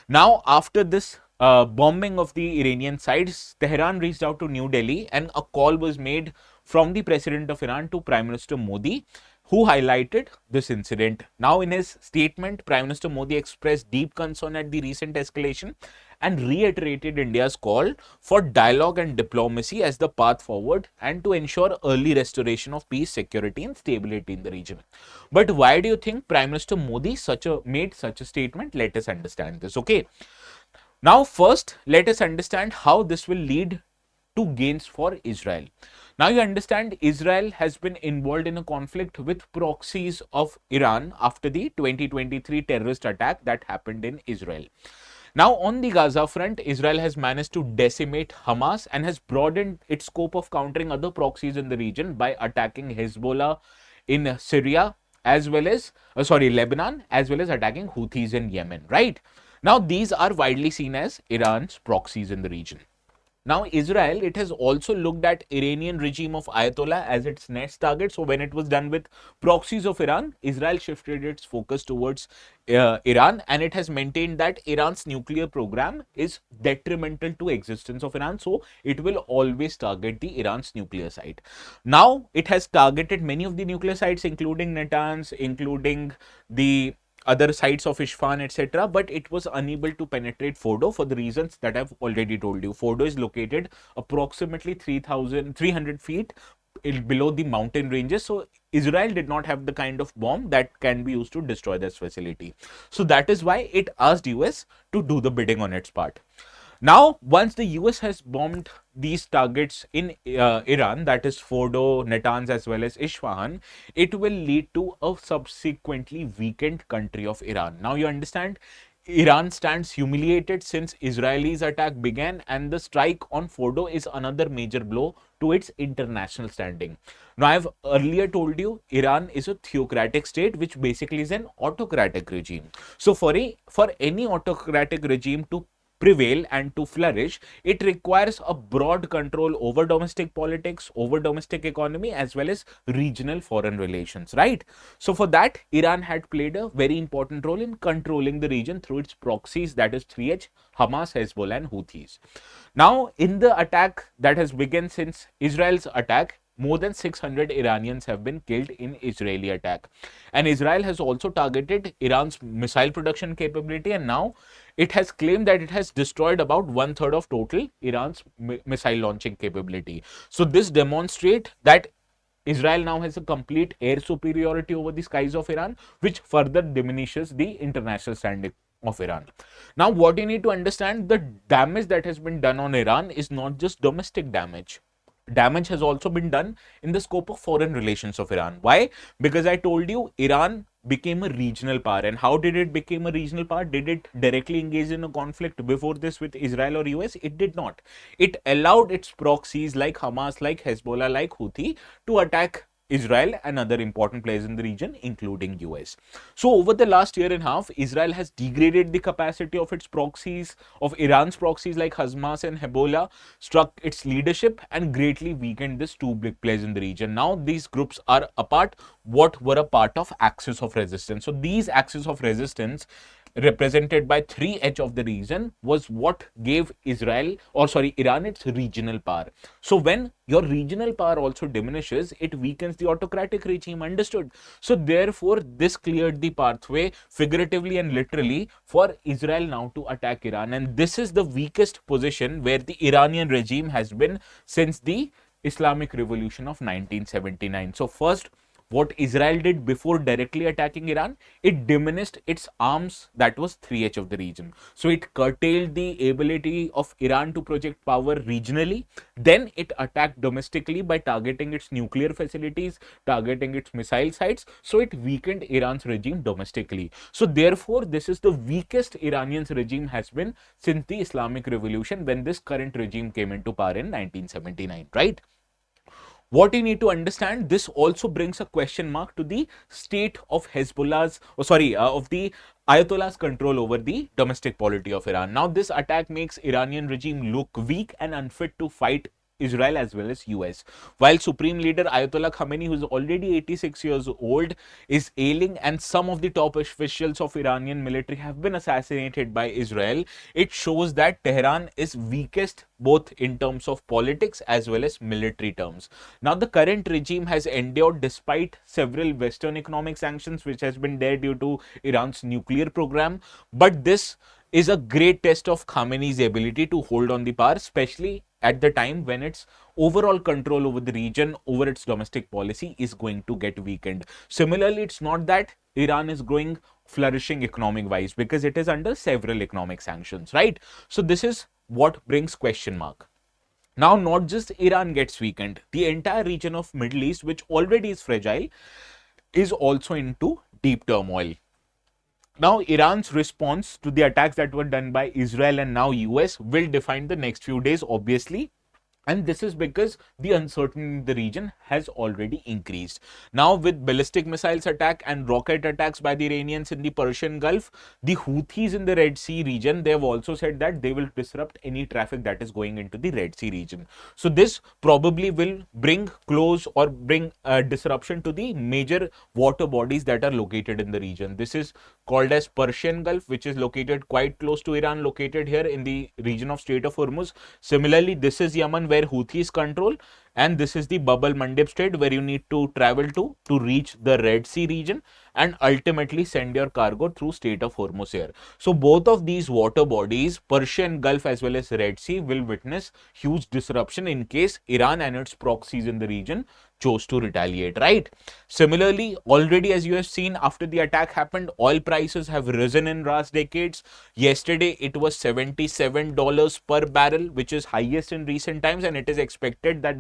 Now, after this bombing of the Iranian sites, Tehran reached out to New Delhi, and a call was made from the President of Iran to Prime Minister Modi, who highlighted this incident. Now, in his statement, Prime Minister Modi expressed deep concern at the recent escalation and reiterated India's call for dialogue and diplomacy as the path forward, and to ensure early restoration of peace, security and stability in the region. But why do you think Prime Minister Modi made such a statement? Let us understand this. Okay. Now, first, let us understand how this will lead to gains for Israel. Now, you understand Israel has been involved in a conflict with proxies of Iran after the 2023 terrorist attack that happened in Israel. Now, on the Gaza front, Israel has managed to decimate Hamas and has broadened its scope of countering other proxies in the region by attacking Hezbollah in Syria, as well as, Lebanon, as well as attacking Houthis in Yemen, right? Now, these are widely seen as Iran's proxies in the region. Now, Israel, it has also looked at Iranian regime of Ayatollah as its next target. So, when it was done with proxies of Iran, Israel shifted its focus towards Iran, and it has maintained that Iran's nuclear program is detrimental to existence of Iran. So, it will always target the Iran's nuclear site. Now, it has targeted many of the nuclear sites, including Natanz, including the other sites of Isfahan, etc., but it was unable to penetrate Fordo for the reasons that I've already told you. Fordo is located approximately 300 feet below the mountain ranges. So Israel did not have the kind of bomb that can be used to destroy this facility. So that is why it asked US to do the bidding on its part. Now, once the US has bombed these targets in Iran, that is Fordo, Natanz, as well as Isfahan, it will lead to a subsequently weakened country of Iran. Now, you understand, Iran stands humiliated since Israel's attack began, and the strike on Fordo is another major blow to its international standing. Now, I've earlier told you Iran is a theocratic state, which basically is an autocratic regime. So, for any autocratic regime to prevail and to flourish, it requires a broad control over domestic politics, over domestic economy, as well as regional foreign relations, right? So for that, Iran had played a very important role in controlling the region through its proxies, that is 3H, Hamas, Hezbollah, and Houthis. Now, in the attack that has begun since Israel's attack, more than 600 Iranians have been killed in Israeli attack. And Israel has also targeted Iran's missile production capability, and now it has claimed that it has destroyed about one-third of total Iran's missile launching capability. So this demonstrates that Israel now has a complete air superiority over the skies of Iran, which further diminishes the international standing of Iran. Now, what you need to understand, the damage that has been done on Iran is not just domestic damage. Damage has also been done in the scope of foreign relations of Iran. Why? Because I told you Iran became a regional power. And how did it become a regional power? Did it directly engage in a conflict before this with Israel or US? It did not. It allowed its proxies like Hamas, like Hezbollah, like Houthi to attack Israel and other important players in the region, including US. So over the last year and a half, Israel has degraded the capacity of its proxies, of Iran's proxies like Hamas and Hezbollah, struck its leadership and greatly weakened these two big players in the region. Now these groups are apart, what were a part of axis of resistance. So these axis of resistance, represented by 3H of the region, was what gave Iran its regional power. So when your regional power also diminishes, it weakens the autocratic regime, understood? So therefore, this cleared the pathway, figuratively and literally, for Israel now to attack Iran. And this is the weakest position where the Iranian regime has been since the Islamic Revolution of 1979. So first, what Israel did before directly attacking Iran, it diminished its arms, that was 3H of the region. So it curtailed the ability of Iran to project power regionally. Then it attacked domestically by targeting its nuclear facilities, targeting its missile sites. So it weakened Iran's regime domestically. So therefore, this is the weakest Iranian's regime has been since the Islamic Revolution, when this current regime came into power in 1979, right? What you need to understand, this also brings a question mark to the state of of the Ayatollah's control over the domestic polity of Iran. Now, this attack makes Iranian regime look weak and unfit to fight Israel as well as US. While Supreme Leader Ayatollah Khamenei, who is already 86 years old, is ailing, and some of the top officials of Iranian military have been assassinated by Israel, it shows that Tehran is weakest both in terms of politics as well as military terms. Now, the current regime has endured despite several Western economic sanctions which has been there due to Iran's nuclear program, but this is a great test of Khamenei's ability to hold on the power, especially at the time when its overall control over the region, over its domestic policy is going to get weakened. Similarly, it's not that Iran is growing flourishing economic wise, because it is under several economic sanctions, right? So this is what brings question mark. Now, not just Iran gets weakened, the entire region of Middle East, which already is fragile, is also into deep turmoil. Now, Iran's response to the attacks that were done by Israel and now US will define the next few days, obviously. And this is because the uncertainty in the region has already increased. Now, with ballistic missiles attack and rocket attacks by the Iranians in the Persian Gulf, the Houthis in the Red Sea region, they have also said that they will disrupt any traffic that is going into the Red Sea region. So this probably will bring disruption to the major water bodies that are located in the region. This is called as Persian Gulf, which is located quite close to Iran, located here in the region of Strait of Hormuz. Similarly, this is Yemen, where Houthis control. and this is the Bab el-Mandeb Strait where you need to travel to reach the Red Sea region and ultimately send your cargo through Strait of Hormuz here. So both of these water bodies, Persian Gulf as well as Red Sea, will witness huge disruption in case Iran and its proxies in the region chose to retaliate, right? Similarly, already as you have seen, after the attack happened, oil prices have risen in last decades. Yesterday, it was $77 per barrel, which is highest in recent times, and it is expected that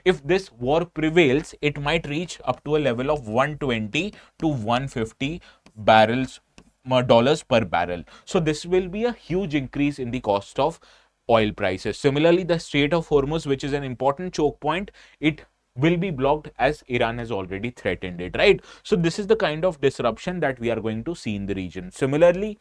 if this war prevails, it might reach up to a level of 120 to 150 dollars per barrel. So this will be a huge increase in the cost of oil prices. Similarly, the Strait of Hormuz, which is an important choke point, it will be blocked as Iran has already threatened it, right? So this is the kind of disruption that we are going to see in the region. Similarly,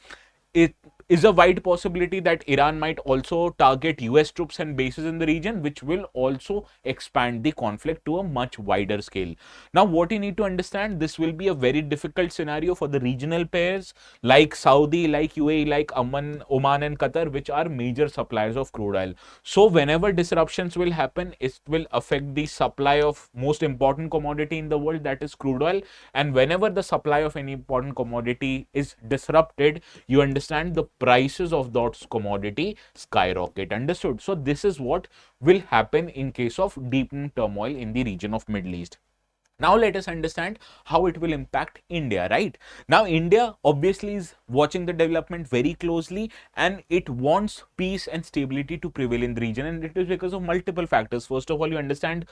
it is a wide possibility that Iran might also target US troops and bases in the region, which will also expand the conflict to a much wider scale. Now, what you need to understand, this will be a very difficult scenario for the regional pairs like Saudi, like UAE, like Oman and Qatar, which are major suppliers of crude oil. So whenever disruptions will happen, it will affect the supply of most important commodity in the world, that is crude oil. And whenever the supply of any important commodity is disrupted, you understand the prices of that commodity skyrocket. Understood? So this is what will happen in case of deepening turmoil in the region of Middle East. Now let us understand how it will impact India, right? Now India obviously is watching the development very closely, and it wants peace and stability to prevail in the region, and it is because of multiple factors. First of all, you understand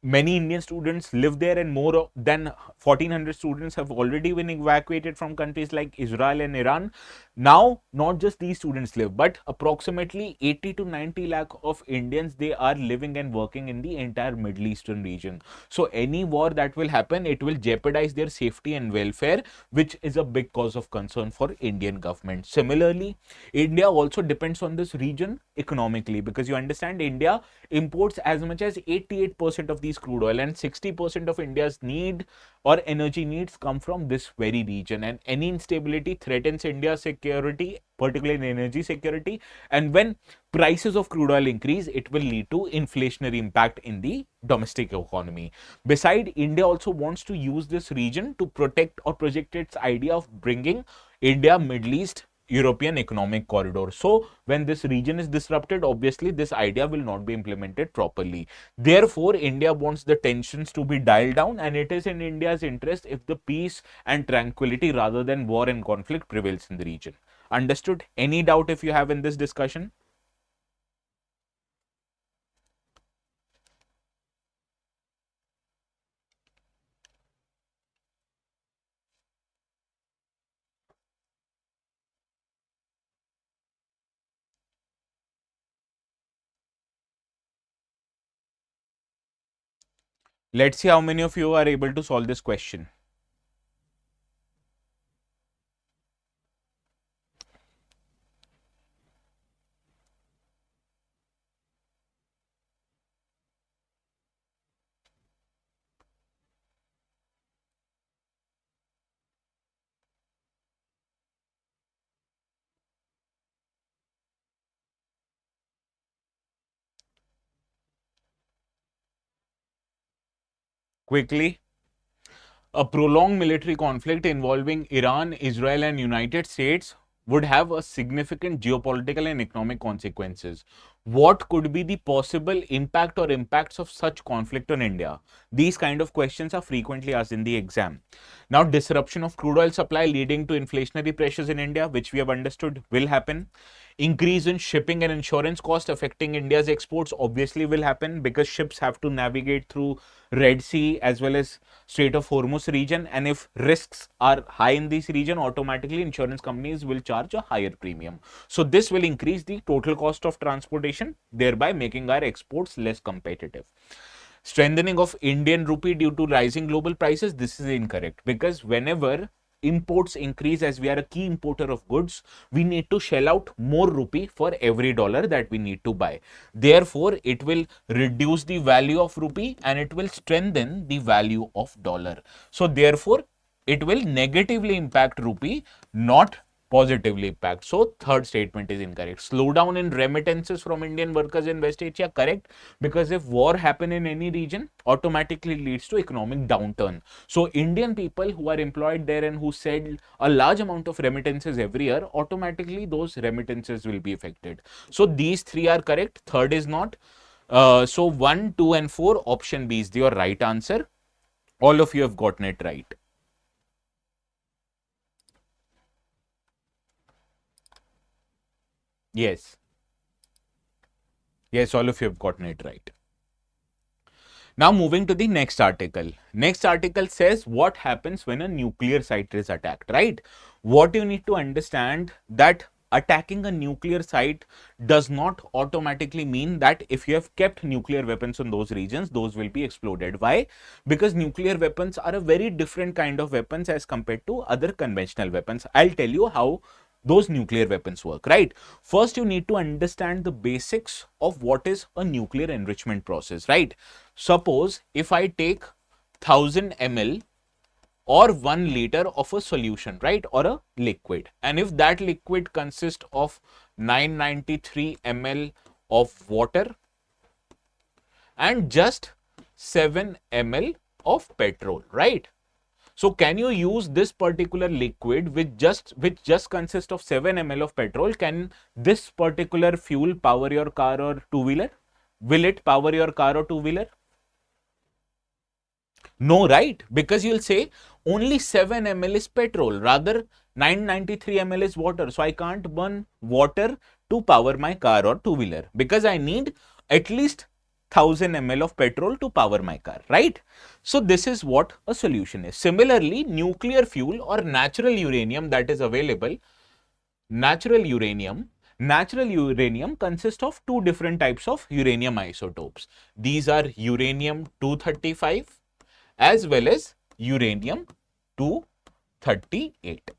many Indian students live there, and more than 1400 students have already been evacuated from countries like Israel and Iran. Now, not just these students live, but approximately 80 to 90 lakh of Indians, they are living and working in the entire Middle Eastern region. So any war that will happen, it will jeopardize their safety and welfare, which is a big cause of concern for Indian government. Similarly, India also depends on this region economically, because you understand India imports as much as 88% of these crude oil, and 60% of India's need or energy needs come from this very region, and any instability threatens India's security, particularly in energy security. And when prices of crude oil increase, it will lead to inflationary impact in the domestic economy. Beside, India also wants to use this region to protect or project its idea of bringing India, Middle East, European economic corridor. So when this region is disrupted, obviously this idea will not be implemented properly. Therefore, India wants the tensions to be dialed down, and it is in India's interest if the peace and tranquility rather than war and conflict prevails in the region. Understood? Any doubt if you have in this discussion? Let's see how many of you are able to solve this question. Quickly. A prolonged military conflict involving Iran, Israel, and United States would have a significant geopolitical and economic consequences. What could be the possible impact or impacts of such conflict on India? These kind of questions are frequently asked in the exam. Now, disruption of crude oil supply leading to inflationary pressures in India, which we have understood will happen. Increase in shipping and insurance cost affecting India's exports obviously will happen, because ships have to navigate through Red Sea as well as Strait of Hormuz region, and if risks are high in this region, automatically insurance companies will charge a higher premium. So this will increase the total cost of transportation, thereby making our exports less competitive. Strengthening of Indian rupee due to rising global prices, this is incorrect, because whenever imports increase, as we are a key importer of goods, we need to shell out more rupee for every dollar that we need to buy. Therefore, it will reduce the value of rupee and it will strengthen the value of dollar. So therefore, it will negatively impact rupee, not positively impact. So third statement is incorrect. Slowdown in remittances from Indian workers in West Asia, correct, because if war happen in any region, automatically leads to economic downturn. So Indian people who are employed there and who send a large amount of remittances every year, automatically those remittances will be affected. So these three are correct. Third is not. So 1, 2 and 4, option B is your right answer. All of you have gotten it right. Yes. Yes, all of you have gotten it right. Now moving to the next article. Next article says what happens when a nuclear site is attacked, right? What you need to understand that attacking a nuclear site does not automatically mean that if you have kept nuclear weapons in those regions, those will be exploded. Why? Because nuclear weapons are a very different kind of weapons as compared to other conventional weapons. I'll tell you how those nuclear weapons work, right? First, you need to understand the basics of what is a nuclear enrichment process, right? Suppose if I take 1000 ml or 1 liter of a solution, right, or a liquid, and if that liquid consists of 993 ml of water and just 7 ml of petrol, right? So can you use this particular liquid which just consists of 7 ml of petrol? Can this particular fuel power your car or two-wheeler? Will it power your car or two-wheeler? No, right? Because you'll say only 7 ml is petrol, rather 993 ml is water. So I can't burn water to power my car or two-wheeler because I need at least 1000 ml of petrol to power my car, right? So this is what a solution is. Similarly, nuclear fuel or natural uranium that is available, natural uranium consists of two different types of uranium isotopes. These are uranium 235 as well as uranium 238.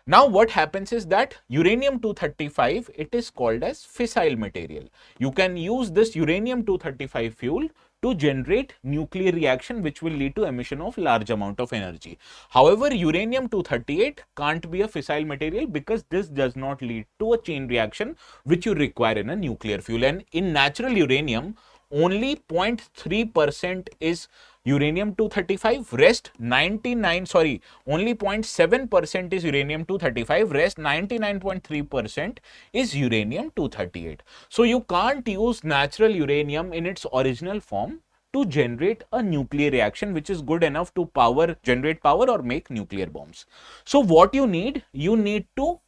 Now what happens is that uranium 235, it is called as fissile material. You can use this uranium 235 fuel to generate nuclear reaction which will lead to emission of large amount of energy. However, uranium 238 can't be a fissile material because this does not lead to a chain reaction which you require in a nuclear fuel. And in natural uranium, only 0.3% is uranium 235, rest 99, sorry, only 0.7% is uranium 235, rest 99.3% is uranium 238. So you can't use natural uranium in its original form to generate a nuclear reaction which is good enough to generate power or make nuclear bombs. So what you need to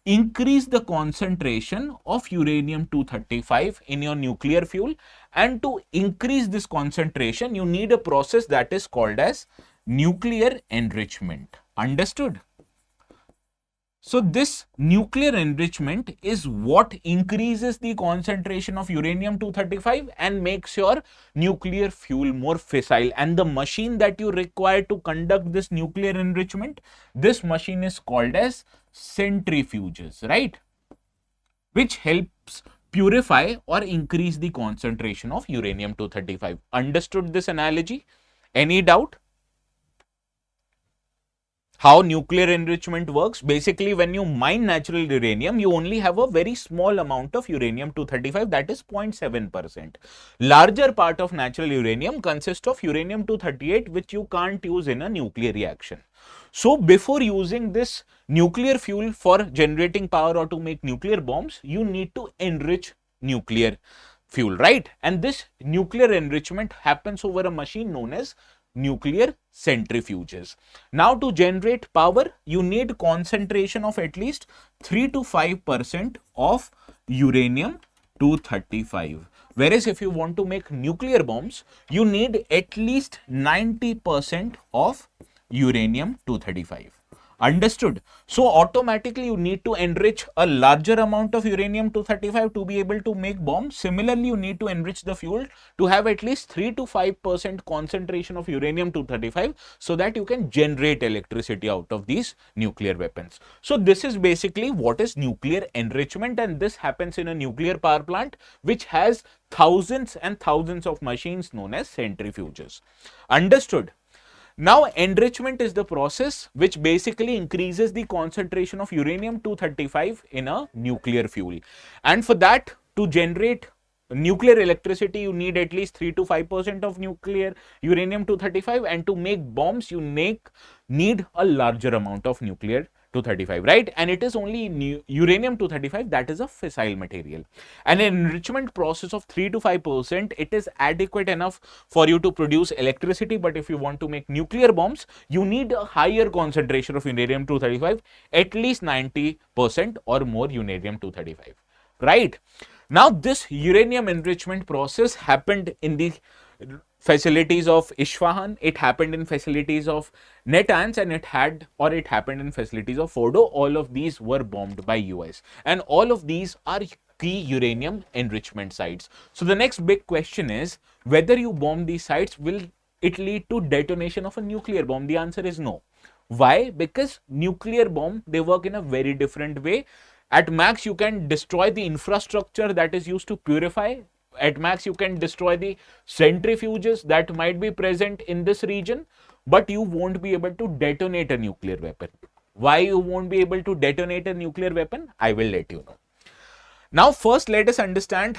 increase the concentration of uranium 235 in your nuclear fuel, and to increase this concentration you need a process that is called as nuclear enrichment. Understood? So this nuclear enrichment is what increases the concentration of uranium 235 and makes your nuclear fuel more fissile. And the machine that you require to conduct this nuclear enrichment, this machine is called as centrifuges, right? Which helps purify or increase the concentration of uranium 235. Understood this analogy? Any doubt? How nuclear enrichment works? Basically, when you mine natural uranium, you only have a very small amount of uranium 235, that is 0.7%. Larger part of natural uranium consists of uranium 238, which you can't use in a nuclear reaction. So before using this nuclear fuel for generating power or to make nuclear bombs, you need to enrich nuclear fuel, right? And this nuclear enrichment happens over a machine known as nuclear centrifuges. Now to generate power, you need concentration of at least 3 to 5% of uranium 235. Whereas if you want to make nuclear bombs, you need at least 90% of uranium 235. Understood? So automatically you need to enrich a larger amount of uranium 235 to be able to make bombs. Similarly, you need to enrich the fuel to have at least 3 to 5% concentration of uranium 235 so that you can generate electricity out of these nuclear weapons. So this is basically what is nuclear enrichment, and this happens in a nuclear power plant which has thousands and thousands of machines known as centrifuges. Understood? Now, enrichment is the process which basically increases the concentration of uranium-235 in a nuclear fuel. And for that, to generate nuclear electricity, you need at least 3 to 5% of nuclear uranium-235, and to make bombs, you need a larger amount of nuclear 235, right? And it is only uranium 235 that is a fissile material. And an enrichment process of 3 to 5%, it is adequate enough for you to produce electricity. But if you want to make nuclear bombs, you need a higher concentration of uranium 235, at least 90% or more uranium 235, right? Now, this uranium enrichment process happened in the facilities of Isfahan, it happened in facilities of Natanz, and it happened in facilities of Fordo. All of these were bombed by US, and all of these are key uranium enrichment sites. So the next big question is whether you bomb these sites, will it lead to detonation of a nuclear bomb? The answer is no. Why? Because nuclear bomb, they work in a very different way. At max, you can destroy the infrastructure that is used to purify. At max, you can destroy the centrifuges that might be present in this region, but you won't be able to detonate a nuclear weapon. Why you won't be able to detonate a nuclear weapon? I will let you know. Now, first, let us understand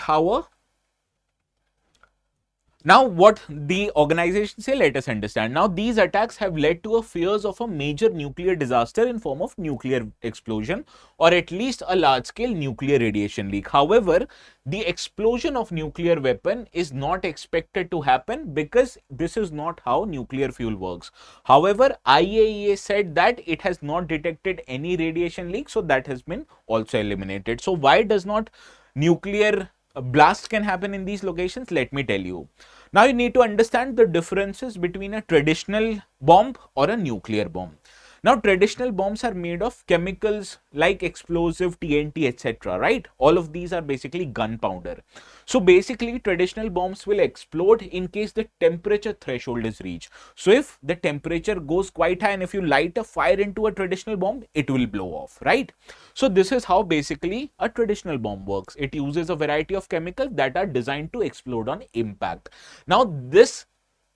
what the organization say, let us understand. Now, these attacks have led to a fears of a major nuclear disaster in form of nuclear explosion, or at least a large scale nuclear radiation leak. However, the explosion of nuclear weapon is not expected to happen because this is not how nuclear fuel works. However, IAEA said that it has not detected any radiation leak, so that has been also eliminated. So why does not nuclear blast can happen in these locations? Let me tell you. Now, you need to understand the differences between a traditional bomb or a nuclear bomb. Now, traditional bombs are made of chemicals like explosive, TNT, etc., right? All of these are basically gunpowder. So basically, traditional bombs will explode in case the temperature threshold is reached. So if the temperature goes quite high and if you light a fire into a traditional bomb, it will blow off, right? So this is how basically a traditional bomb works. It uses a variety of chemicals that are designed to explode on impact. Now, this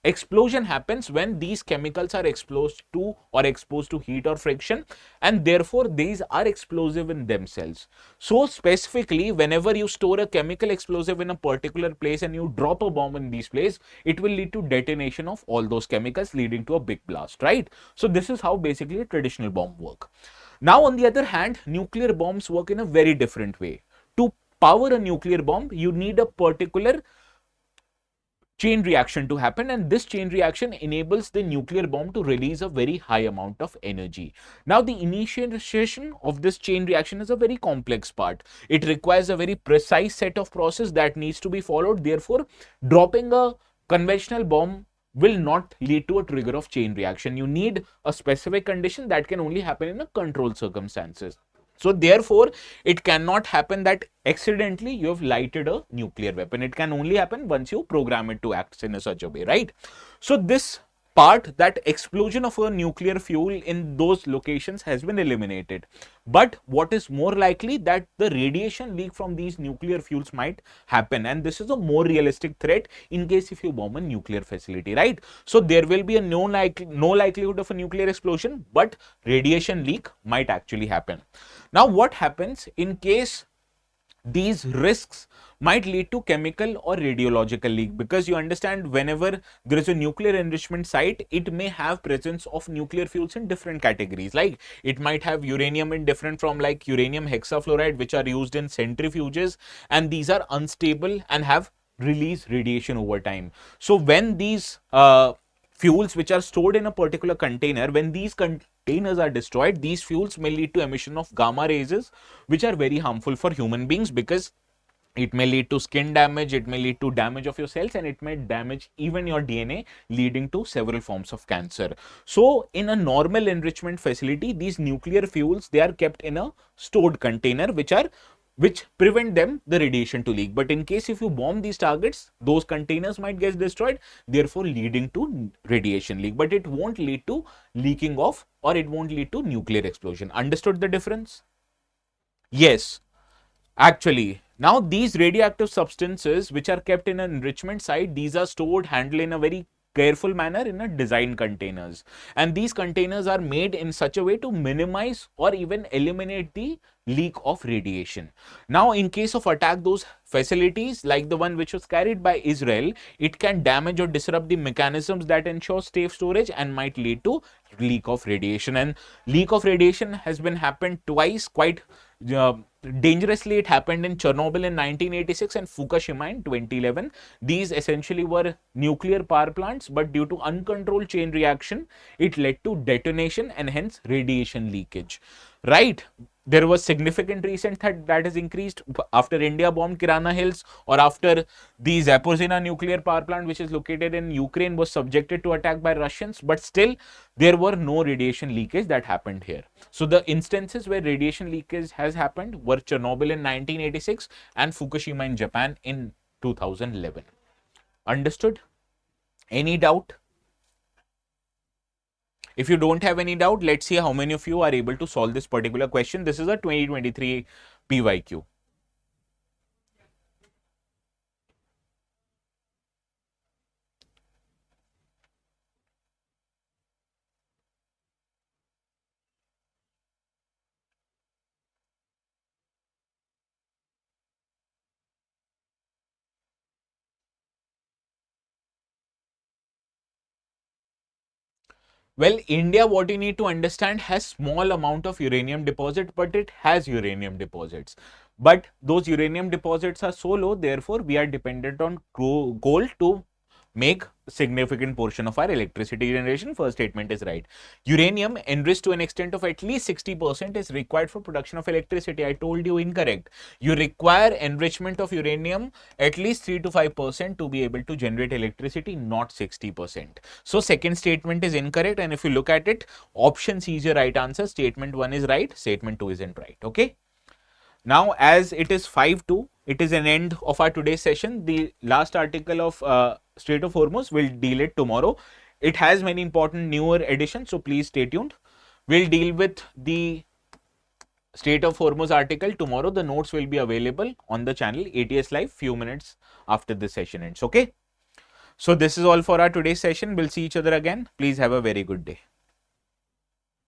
explosion happens when these chemicals are exposed to heat or friction, and therefore these are explosive in themselves. So specifically, whenever you store a chemical explosive in a particular place and you drop a bomb in this place, it will lead to detonation of all those chemicals, leading to a big blast, right? So this is how basically a traditional bomb work. Now, on the other hand, nuclear bombs work in a very different way. To power a nuclear bomb, you need a particular chain reaction to happen, and this chain reaction enables the nuclear bomb to release a very high amount of energy. Now, the initiation of this chain reaction is a very complex part. It requires a very precise set of process that needs to be followed. Therefore, dropping a conventional bomb will not lead to a trigger of chain reaction. You need a specific condition that can only happen in a controlled circumstances. So therefore, it cannot happen that accidentally you have lighted a nuclear weapon. It can only happen once you program it to act in such a way, right? So this part, that explosion of a nuclear fuel in those locations, has been eliminated. But what is more likely, that the radiation leak from these nuclear fuels might happen, and this is a more realistic threat in case if you bomb a nuclear facility, right? So there will be no likelihood of a nuclear explosion, but radiation leak might actually happen. Now, what happens in case these risks might lead to chemical or radiological leak? Because you understand, whenever there is a nuclear enrichment site, it may have presence of nuclear fuels in different categories. Like it might have uranium in different from like uranium hexafluoride, which are used in centrifuges, and these are unstable and have released radiation over time. So when these fuels which are stored in a particular container, when these containers are destroyed, these fuels may lead to emission of gamma rays, which are very harmful for human beings, because it may lead to skin damage, it may lead to damage of your cells, and it may damage even your DNA, leading to several forms of cancer. So in a normal enrichment facility, these nuclear fuels, they are kept in a stored container which prevent them the radiation to leak. But in case if you bomb these targets, those containers might get destroyed, therefore leading to radiation leak. But it won't lead to leaking off, or it won't lead to nuclear explosion. Understood the difference? Yes, actually. Now, these radioactive substances which are kept in an enrichment site, these are stored, handled in a very careful manner in a design containers. And these containers are made in such a way to minimize or even eliminate the leak of radiation. Now, in case of attack, those facilities like the one which was carried by Israel, it can damage or disrupt the mechanisms that ensure safe storage and might lead to leak of radiation. And leak of radiation has been happened twice, quite uh, dangerously. It happened in Chernobyl in 1986 and Fukushima in 2011. These essentially were nuclear power plants, but due to uncontrolled chain reaction, it led to detonation and hence radiation leakage. Right? There was significant recent that has increased after India bombed Kirana Hills, or after the Zaporizhzhia nuclear power plant, which is located in Ukraine, was subjected to attack by Russians, but still there were no radiation leakage that happened here. So the instances where radiation leakage has happened were Chernobyl in 1986 and Fukushima in Japan in 2011. Understood? Any doubt? If you don't have any doubt, let's see how many of you are able to solve this particular question. This is a 2023 PYQ. Well, India, what you need to understand, has small amount of uranium deposit, but it has uranium deposits. But those uranium deposits are so low, therefore we are dependent on coal to make significant portion of our electricity generation. First statement is right. Uranium enriched to an extent of at least 60% is required for production of electricity. I told you incorrect. You require enrichment of uranium at least 3 to 5% to be able to generate electricity, not 60%. So second statement is incorrect, and if you look at it, option C is your right answer. Statement 1 is right, statement 2 isn't right. Okay. Now, as it is 5:02, it is an end of our today's session. The last article of Strait of Hormuz will deal it tomorrow. It has many important newer additions, so please stay tuned. We'll deal with the Strait of Hormuz article tomorrow. The notes will be available on the channel ATS Live few minutes after this session ends. Okay. So this is all for our today's session. We'll see each other again. Please have a very good day.